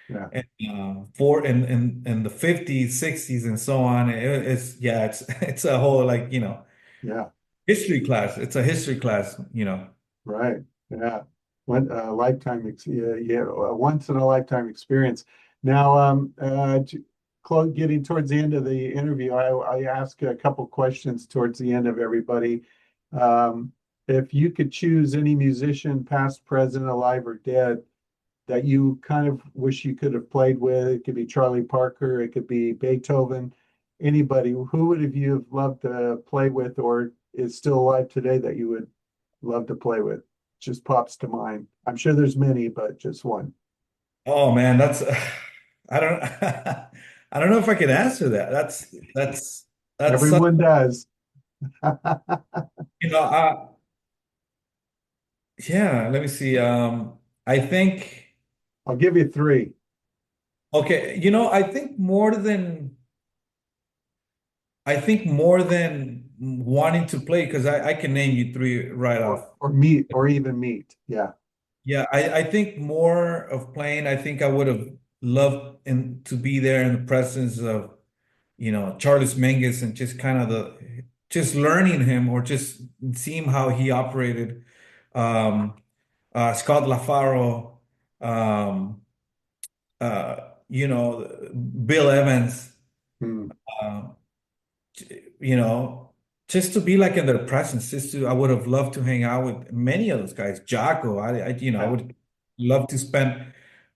yeah, and for in the 50s, 60s and so on. It's yeah, it's it's a whole like, yeah. history class. It's a history class. Right. Yeah. One lifetime yeah, yeah, a once in a lifetime experience. Now, getting towards the end of the interview, I ask a couple questions towards the end of everybody. Um, if you could choose any musician, past, present, alive, or dead, that you kind of wish you could have played with, it could be Charlie Parker, it could be Beethoven, anybody, who would have you have loved to play with or is still alive today that you would love to play with? Just pops to mind. I'm sure there's many, but just one. Oh man, that's I don't I don't know if I can answer that. That's such, Everyone does. you know, I yeah, let me see. I think I'll give you three okay, I think more than wanting to play because I can name you three right off. or meet or even meet. Yeah. Yeah, I think more of playing, I think I would have loved to be there in the presence of Charles Mingus and just kind of just learning him or just seeing how he operated. Um, Scott LaFaro, um, Bill Evans, Hmm. uh, you know, just to be like in their presence. I would have loved to hang out with many of those guys. Jocko, I Yeah. would love to spend,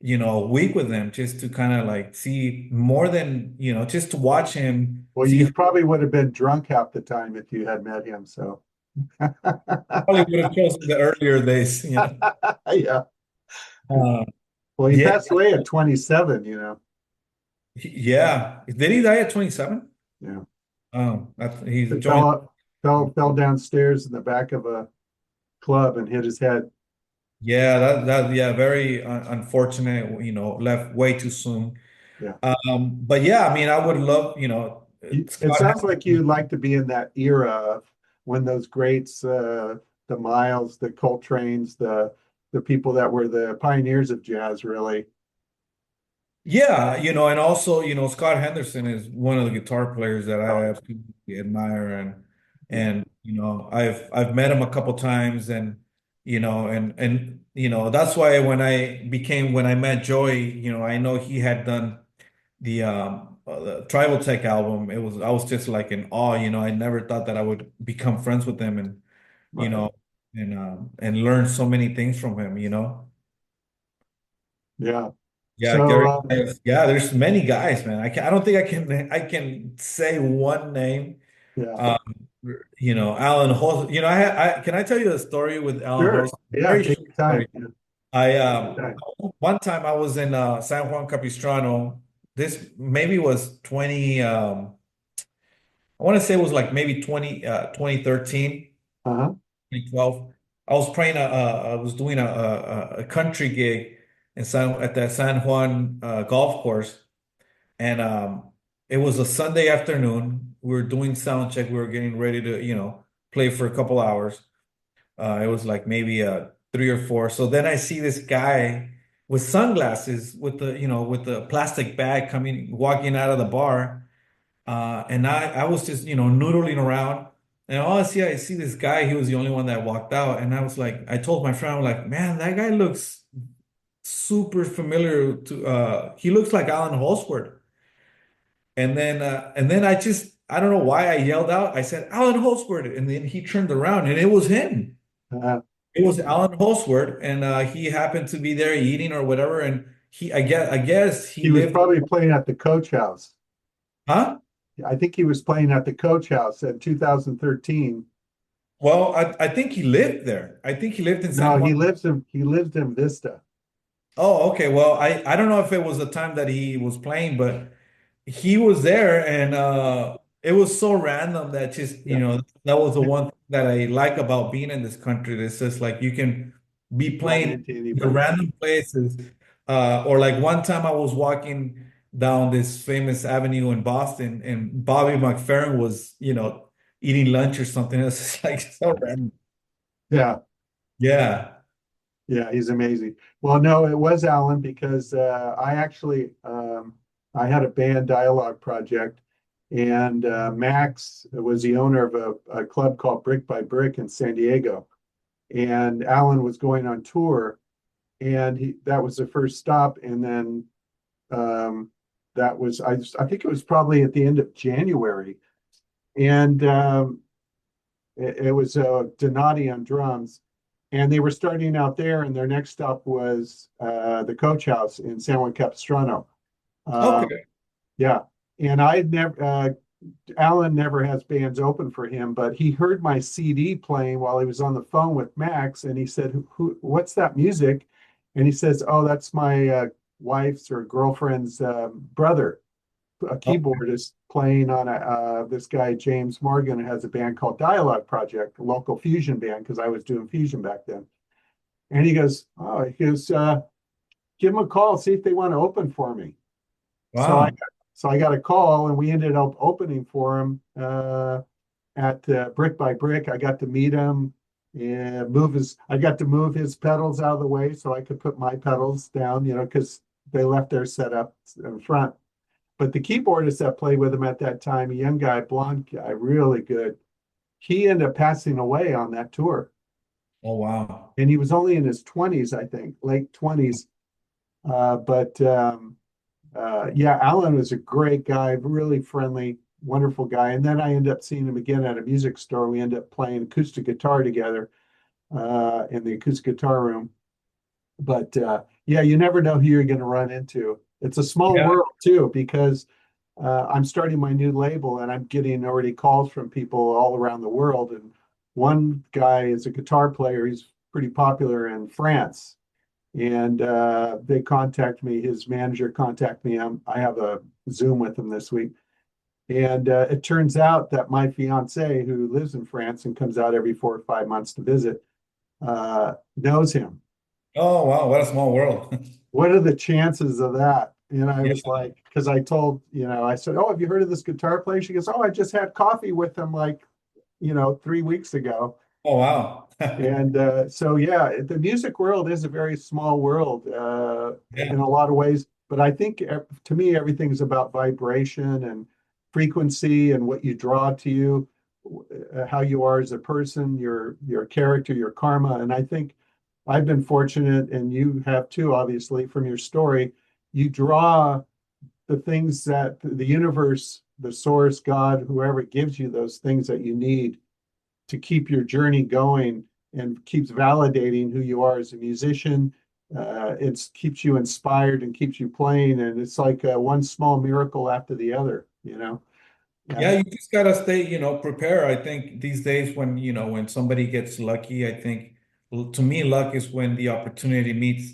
a week with them just to kind of like see more than, just to watch him, Well, see. you probably would have been drunk half the time if you had met him. So, Probably would have chosen the earlier days. yeah. Uh, Well, he yeah, passed away at 27, you know. yeah. Did he die at 27? Yeah. Oh, he's He enjoying. fell downstairs in the back of a club and hit his head. Yeah, yeah, very unfortunate, left way too soon. Yeah. But yeah, I mean, I would love, It Scott sounds like Henderson. you'd like to be in that era of when those greats, the Miles, the Coltrane's, the people that were the pioneers of jazz, really. Yeah, and also, Scott Henderson is one of the guitar players that Oh, I yeah. absolutely admire, and Yeah. I've met him a couple times, and that's why when I met Joey, I know he had done the Tribal Tech album. I was just like in awe, I never thought that I would become friends with him, and you Right. know and learn so many things from him. Yeah. Yeah, So, Gary. Yeah, there's many guys, man. I don't think I can say one name. yeah. Um, Alan Holt. Can I tell you a story with Alan Sure. Holt? Yeah. Very Take short your time. story. Yeah. I Take your time. one time I was in San Juan Capistrano. This maybe was 20 I want to say it was like maybe 2013, Uh-huh. 2012. I was doing a country gig at the San Juan golf course. And it was a Sunday afternoon. We were doing sound check. We were getting ready to, play for a couple hours. It was like maybe 3 or 4. So then I see this guy with sunglasses with the plastic bag walking out of the bar. And I was just, noodling around. And all I see this guy. He was the only one that walked out. And I was like, I told my friend, I'm like, man, that guy looks super familiar he looks like Alan Holsworth. And then I don't know why I yelled out. I said, Alan Holsworth. And then he turned around and it was him. Uh, It was Alan Holsworth. And he happened to be there eating or whatever. And I guess he he was lived, probably playing at the Coach House. huh? I think he was playing at the Coach House in 2013. Well, I think he lived there. I think he lived in No, San Juan. he lives in Vista. Oh, okay. Well, I don't know if it was the time that he was playing, but he was there, and it was so random that just Yeah. that was the one thing that I like about being in this country. It's just like you can be Run playing into the anybody. random places, or like one time I was walking down this famous avenue in Boston, and Bobby McFerrin was eating lunch or something. It was just like so random. Yeah. Yeah. Yeah, he's amazing. Well, no, it was Alan because I actually I had a band dialogue project, and Max was the owner of a club called Brick by Brick in San Diego, and Alan was going on tour, and that was the first stop, and then um, I think it was probably at the end of January, and it was Donati on drums, and they were starting out there, and their next stop was the Coach House in San Juan Capistrano. Um, Okay. yeah, and I had never. Alan never has bands open for him, but he heard my CD playing while he was on the phone with Max, and he said, what's that music?" And he says, "Oh, that's my wife's or girlfriend's brother, a Okay. keyboardist playing on this guy James Morgan has a band called Dialogue Project, a local fusion band because I was doing fusion back then." And he goes, "Give them a call, see if they want to open for me." So I Wow. so I got a call, and we ended up opening for him at Brick by Brick. I got to meet him and I got to move his pedals out of the way so I could put my pedals down, because they left their setup in front. But the keyboardist that played with him at that time, a young guy, blonde guy, really good, he ended up passing away on that tour. Oh, wow. And he was only in his 20s, I think, late 20s. But yeah, Alan was a great guy, really friendly, wonderful guy. And then I ended up seeing him again at a music store. We ended up playing acoustic guitar together in the acoustic guitar room. But yeah, you never know who you're going to run into. It's a small Yeah. world too, because I'm starting my new label and I'm getting already calls from people all around the world. And one guy is a guitar player. He's pretty popular in France. And they contact me. His manager contact me. I have a Zoom with him this week. And it turns out that my fiance, who lives in France and comes out every 4 or 5 months to visit, knows him. Oh, wow, what a small world. What are the chances of that? And I Yeah. was like, because I told, I said, oh, have you heard of this guitar player? She goes, oh, I just had coffee with him like, 3 weeks ago. Oh, wow. And so, yeah, the music world is a very small world in Yeah. a lot of ways. But I think to me, everything's about vibration and frequency and what you draw to you, how you are as a person, your character, your karma. And I think I've been fortunate, and you have too, obviously, from your story. You draw the things that the universe, the source, God, whoever gives you those things that you need to keep your journey going and keeps validating who you are as a musician. It keeps you inspired and keeps you playing. And it's like one small miracle after the other. Yeah, Yeah. you just gotta stay, prepare. I think these days when somebody gets lucky, I think to me, luck is when the opportunity meets,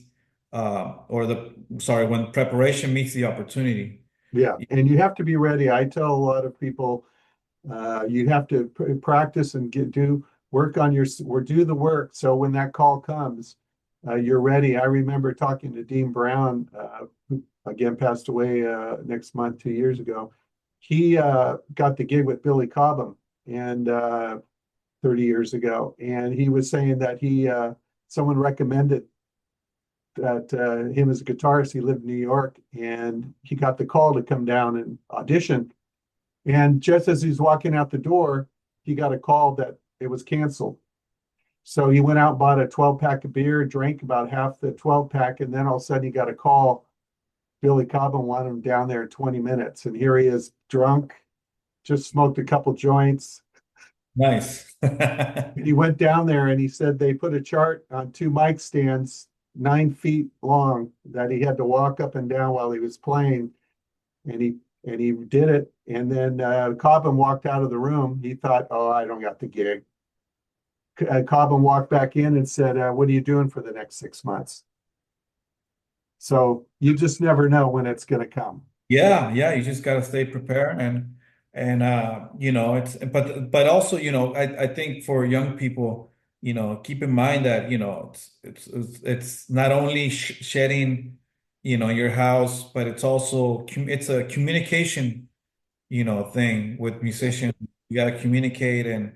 when preparation meets the opportunity. Yeah. And you have to be ready. I tell a lot of people, you have to practice and do work on or do the work. So when that call comes, you're ready. I remember talking to Dean Brown, who again passed away next month, 2 years ago. He got the gig with Billy Cobham and 30 years ago, and he was saying that someone recommended that him as a guitarist. He lived in New York, and he got the call to come down and audition. And just as he's walking out the door, he got a call that it was canceled. So he went out and bought a 12-pack of beer, drank about half the 12-pack, and then all of a sudden he got a call. Billy Cobham wanted him down there in 20 minutes. And here he is drunk, just smoked a couple joints. Nice. And he went down there and he said they put a chart on two mic stands 9 feet long that he had to walk up and down while he was playing. And he did it. And then Cobham walked out of the room. He thought, oh, I don't got the gig. Cobham walked back in and said, what are you doing for the next 6 months? So you just never know when it's going to come. Yeah, yeah, you just gotta stay prepared and it's but also, I think for young people, keep in mind that, it's not only shedding, your house, but it's also it's a communication, thing with Yeah, musicians. You gotta communicate and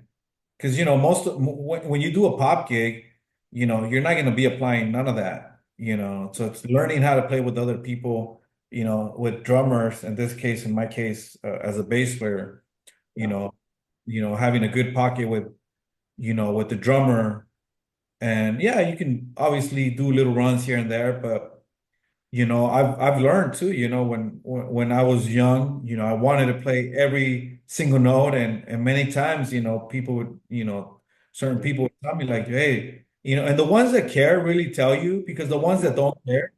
because when you do a pop gig, you're not gonna be applying none of that, So it's learning how to play with other people, with drummers, in this case, in my case, as a bass player, you yeah, know, having a good pocket with the drummer. And yeah, you can obviously do little runs here and there, but I've learned too, when I was young, I wanted to play every single note and many times, people would, certain yeah, people would tell me like, hey, and the ones that care really tell you because the ones yeah, that don't care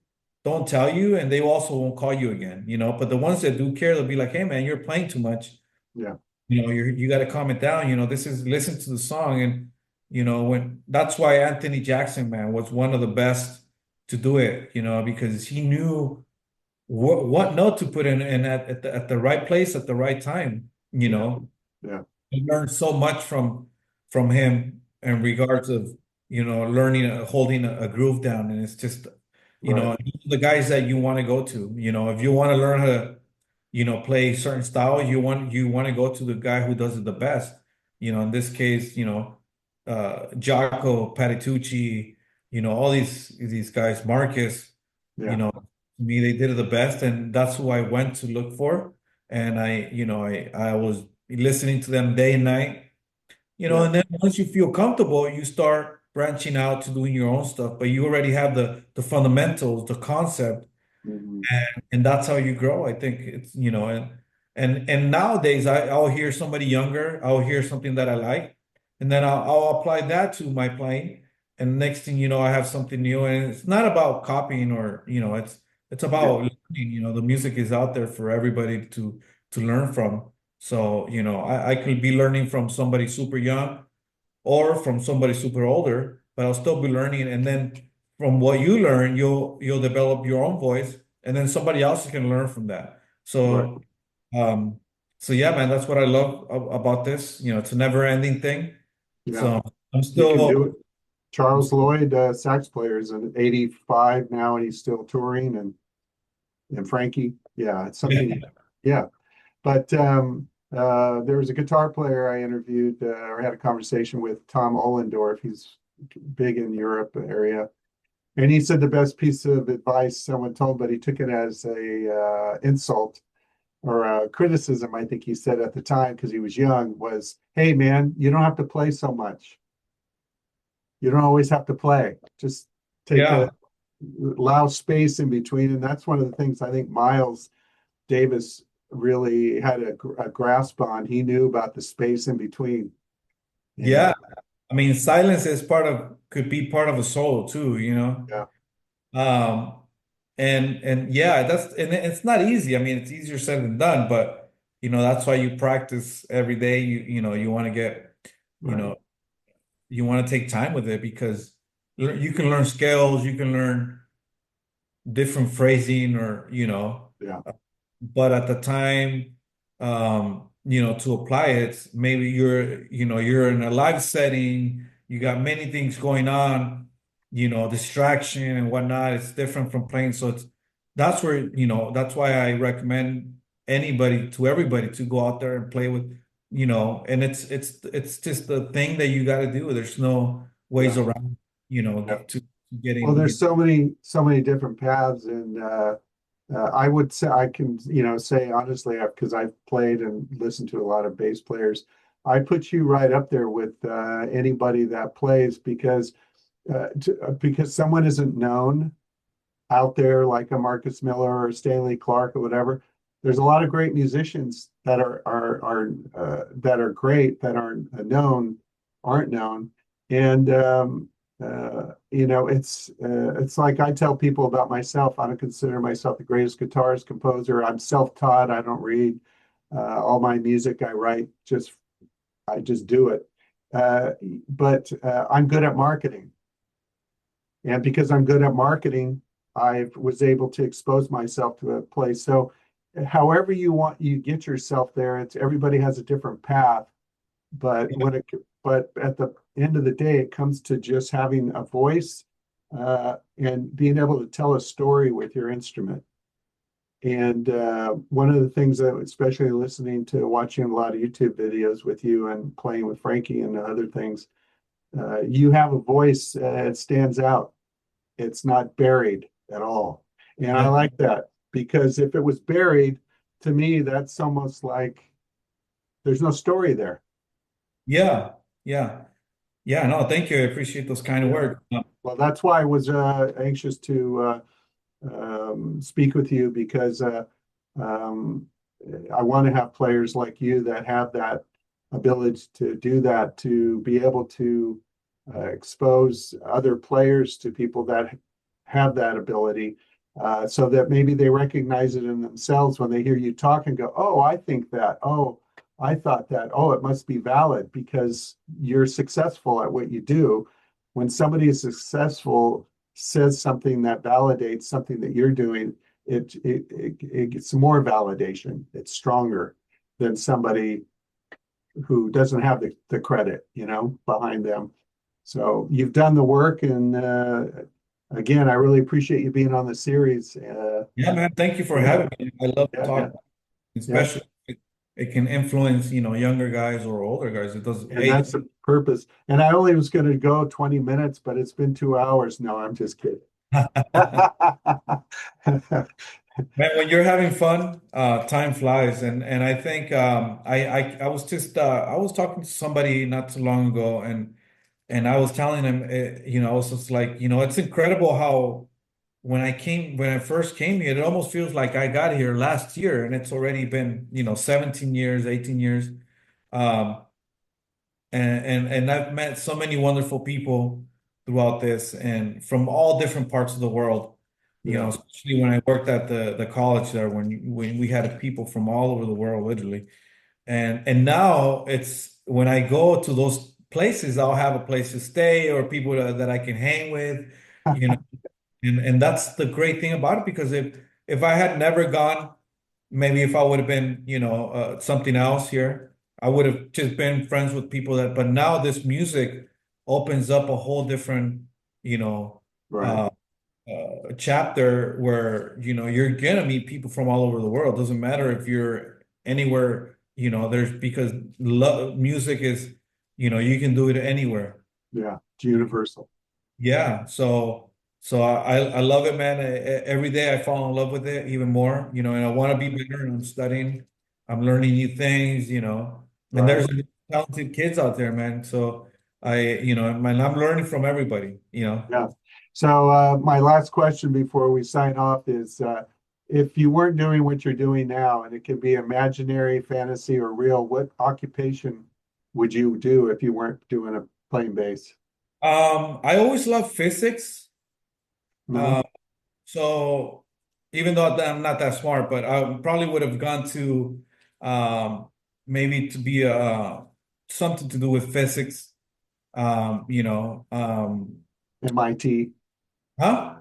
don't tell you and they also won't call you again, but the ones that do care, they'll be like, hey man, you're playing too much. yeah, You got to calm it down. This is listen to the song. And, when that's why Anthony Jackson, man, was one of the best to do it, because he knew what note to put in at the right place at the right time, yeah, yeah, I learned so much from him in regards of, learning, holding a groove down. And it's just, right. the guys that you want to go to, if you want to learn how to play certain style, you want to go to the guy who does it the best. In this case, Jaco, Patitucci, all these guys, Marcus, Yeah, to me, they did it the best, and that's who I went to look for. And I was listening to them day and night, yeah, and then once you feel comfortable, you start branching out to doing your own stuff, but you already have the fundamentals, the concept, mhm, and that's how you grow. I think it's and nowadays I'll hear somebody younger, I'll hear something that I like, and then I'll apply that to my playing, and next thing you know, I have something new, and it's not about copying or it's yeah, about learning. The music is out there for everybody to learn from. So I could be learning from somebody super young or from somebody super older, but I'll still be learning. And then from what you learn, you'll develop your own voice, and then somebody else can learn from that. Right. Um, so yeah, man, that's what I love about this. It's a never-ending thing. Yeah. So I'm You can still, do it. Charles Lloyd, sax player, is an 85 now, and he's still touring. And Frankie, yeah, it's something. yeah, Yeah, but there was a guitar player I interviewed or had a conversation with, Tom Ohlendorf. He's big in Europe area, and he said the best piece of advice someone told, but he took it as a insult or a criticism. I think he said at the time because he was young was, "Hey, man, you don't have to play so much. You don't always have to play. Just take yeah, allow space in between." And that's one of the things I think Miles Davis really had a grasp on. He knew about the space in between. And yeah. I mean, silence is could be part of a solo too, you know. yeah, Um, and yeah, and it's not easy. I mean, it's easier said than done, but that's why you practice every day. You want to get, you right. know, you want to take time with it because you can learn scales, you can learn different phrasing or. Yeah, But at the time, to apply it, maybe you're in a live setting, you got many things going on, distraction and whatnot. It's different from playing. So that's that's why I recommend everybody to go out there and play with, and it's just the thing that you got to do. There's no ways yeah, around, yeah. to Well, getting, there's so many different paths, and I would say I can, say honestly, because I've played and listened to a lot of bass players, I put you right up there with anybody that plays because someone isn't known out there like a Marcus Miller or Stanley Clark or whatever. There's a lot of great musicians that are great that aren't known, and it's like I tell people about myself. I don't consider myself the greatest guitarist composer. I'm self-taught. I don't read all my music. I just do it. Uh, but I'm good at marketing. And because I'm good at marketing, I was able to expose myself to a place. So however you get yourself there, it's everybody has a different path. But but at the end of the day, it comes to just having a voice and being able to tell a story with your instrument. And one of the things that, especially listening to watching a lot of YouTube videos with you and playing with Frankie and other things, you have a voice that stands out. It's not buried at all. And I yeah, like that because if it was buried, to me, that's almost like there's no story there. yeah, yeah. Yeah, no, thank you. I appreciate those kind of Yeah. words. Well, that's why I was anxious to speak with you because um, I want to have players like you that have that ability to do that, to be able to expose other players to people that have that ability, so that maybe they recognize it in themselves when they hear you talk and go, "Oh, I think that. Oh, I thought that. Oh, it must be valid because you're successful at what you do." When somebody is successful, says something that validates something that you're doing, it gets more validation. It's stronger than somebody who doesn't have the credit, behind them. So you've done the work, and again, I really appreciate you being on the series. Yeah, man, thank you for Yeah, having me. I love to yeah, yeah, talk, yeah. especially it can influence, younger guys or older guys. It does And age. that's the purpose. And I only was going to go 20 minutes, but it's been 2 hours. No, I'm just kidding. Man, when you're having fun, time flies, and I think I was just I was talking to somebody not too long ago, and I was telling him, I was just like, it's incredible how when I first came here, it almost feels like I got here last year, and it's already been 17 years, 18 years, um, and I've met so many wonderful people throughout this, and from all different parts of the world. Yeah, Especially when I worked at the college there, when we had people from all over the world, literally, and now it's when I go to those places, I'll have a place to stay or people that I can hang with, you know. And that's the great thing about it, because if I had never gone, maybe if I would have been, something else here, I would have just been friends with people that, but now this music opens up a whole different, you know, Right. uh, chapter where, you're gonna meet people from all over the world. Doesn't matter if you're anywhere, there's because music is, you can do it anywhere. Yeah. It's universal. Yeah, so I love it, man. Every day I fall in love with it even more, and I want to be better. And I'm studying, I'm learning new things, and Right. there's talented kids out there, man. So man, I'm learning from everybody. Yeah. So my last question before we sign off is if you weren't doing what you're doing now, and it could be imaginary, fantasy, or real, what occupation would you do if you weren't doing a playing bass? I always love physics. No? Uh, so even though I'm not that smart, but I probably would have gone to um, maybe to be something to do with physics. Um, you know, um, MIT, huh?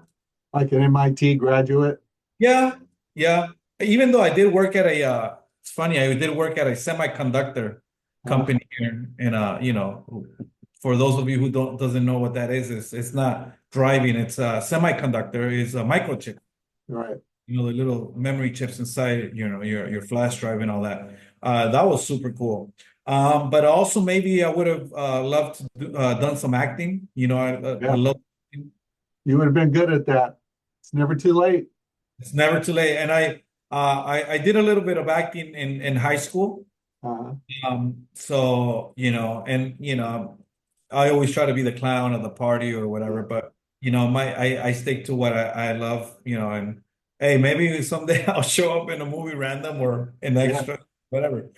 like an MIT graduate? Yeah, yeah. Even though I did work at it's funny, I did work at a semiconductor Uh, company here, and for those of you who doesn't know what that is, it's not driving, it's a semiconductor, is a microchip. right. The little memory chips inside, your flash drive and all that. That was super cool. But also maybe I would have loved to done some acting. I Yeah. love. You would have been good at that. It's never too late. It's never too late. And I did a little bit of acting in high school. Uh, So, I always try to be the clown of the party or whatever, yeah. but I stick to what I love, and hey, maybe someday I'll show up in a movie random or an Yeah. extra, whatever.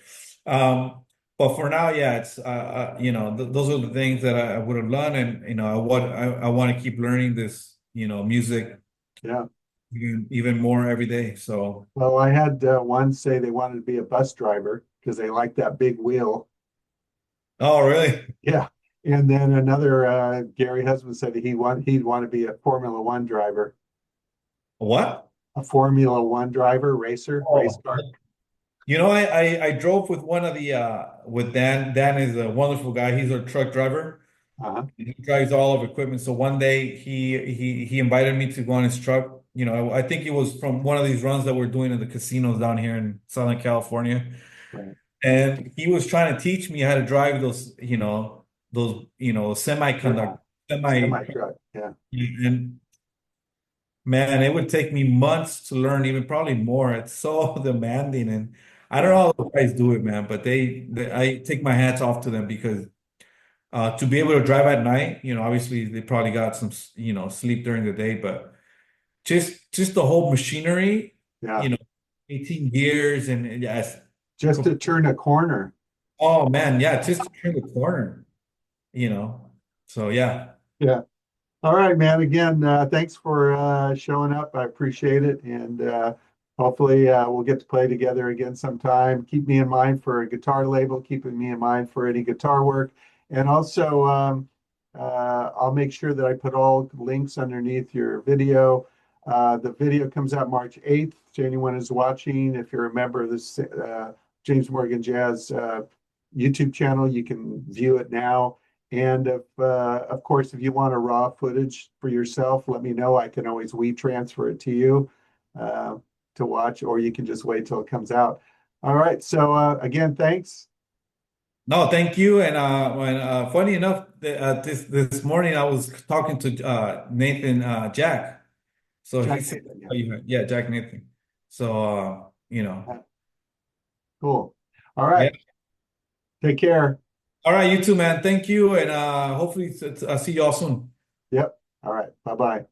Um, but for now, yeah, it's those are the things that I would have learned, and I want to keep learning this, music Yeah. even more every day. So, Well, I had one say they wanted to be a bus driver because they like that big wheel. oh, really? Yeah. And then another Gary husband said he'd want to be a Formula One driver, What? a Formula One driver, racer, race Oh. car. I drove with one of the with Dan. Dan is a wonderful guy. He's a truck driver. Uh-huh. He drives all of equipment. So one day he invited me to go on his truck. I think it was from one of these runs that we're doing in the casinos down here in Southern California. Right. And he was trying to teach me how to drive those Yeah. semiconductor semi Semi truck. Yeah. and man, it would take me months to learn, even probably more. It's so demanding, and I don't Yeah. know how the guys do it, man. But I take my hats off to them, because to be able to drive at night, obviously they probably got some, sleep during the day, but just the whole machinery, Yeah. you know, 18 gears and yes, Just to turn a corner. oh man, yeah, just to turn the corner, you know. So yeah. Yeah. All right, man. Again, thanks for showing up. I appreciate it. And hopefully we'll get to play together again sometime. Keep me in mind for a guitar label, keeping me in mind for any guitar work. And also, I'll make sure that I put all links underneath your video. The video comes out March 8th. To anyone who's watching, if you're a member of this James Morgan Jazz YouTube channel, you can view it now. And if, of course, if you want a raw footage for yourself, let me know. I can always transfer it to you uh, to watch, or you can just wait till it comes out. All right. So again, thanks. No, thank you. And funny enough, this morning I was talking to Nathan Jack. So he Jack said, Nathan. oh, yeah, Jack Nathan. So Yeah. Cool. All yeah. right. Take care. All right, you too, man. Thank you, and hopefully I'll see you all soon. Yep. All right. Bye bye.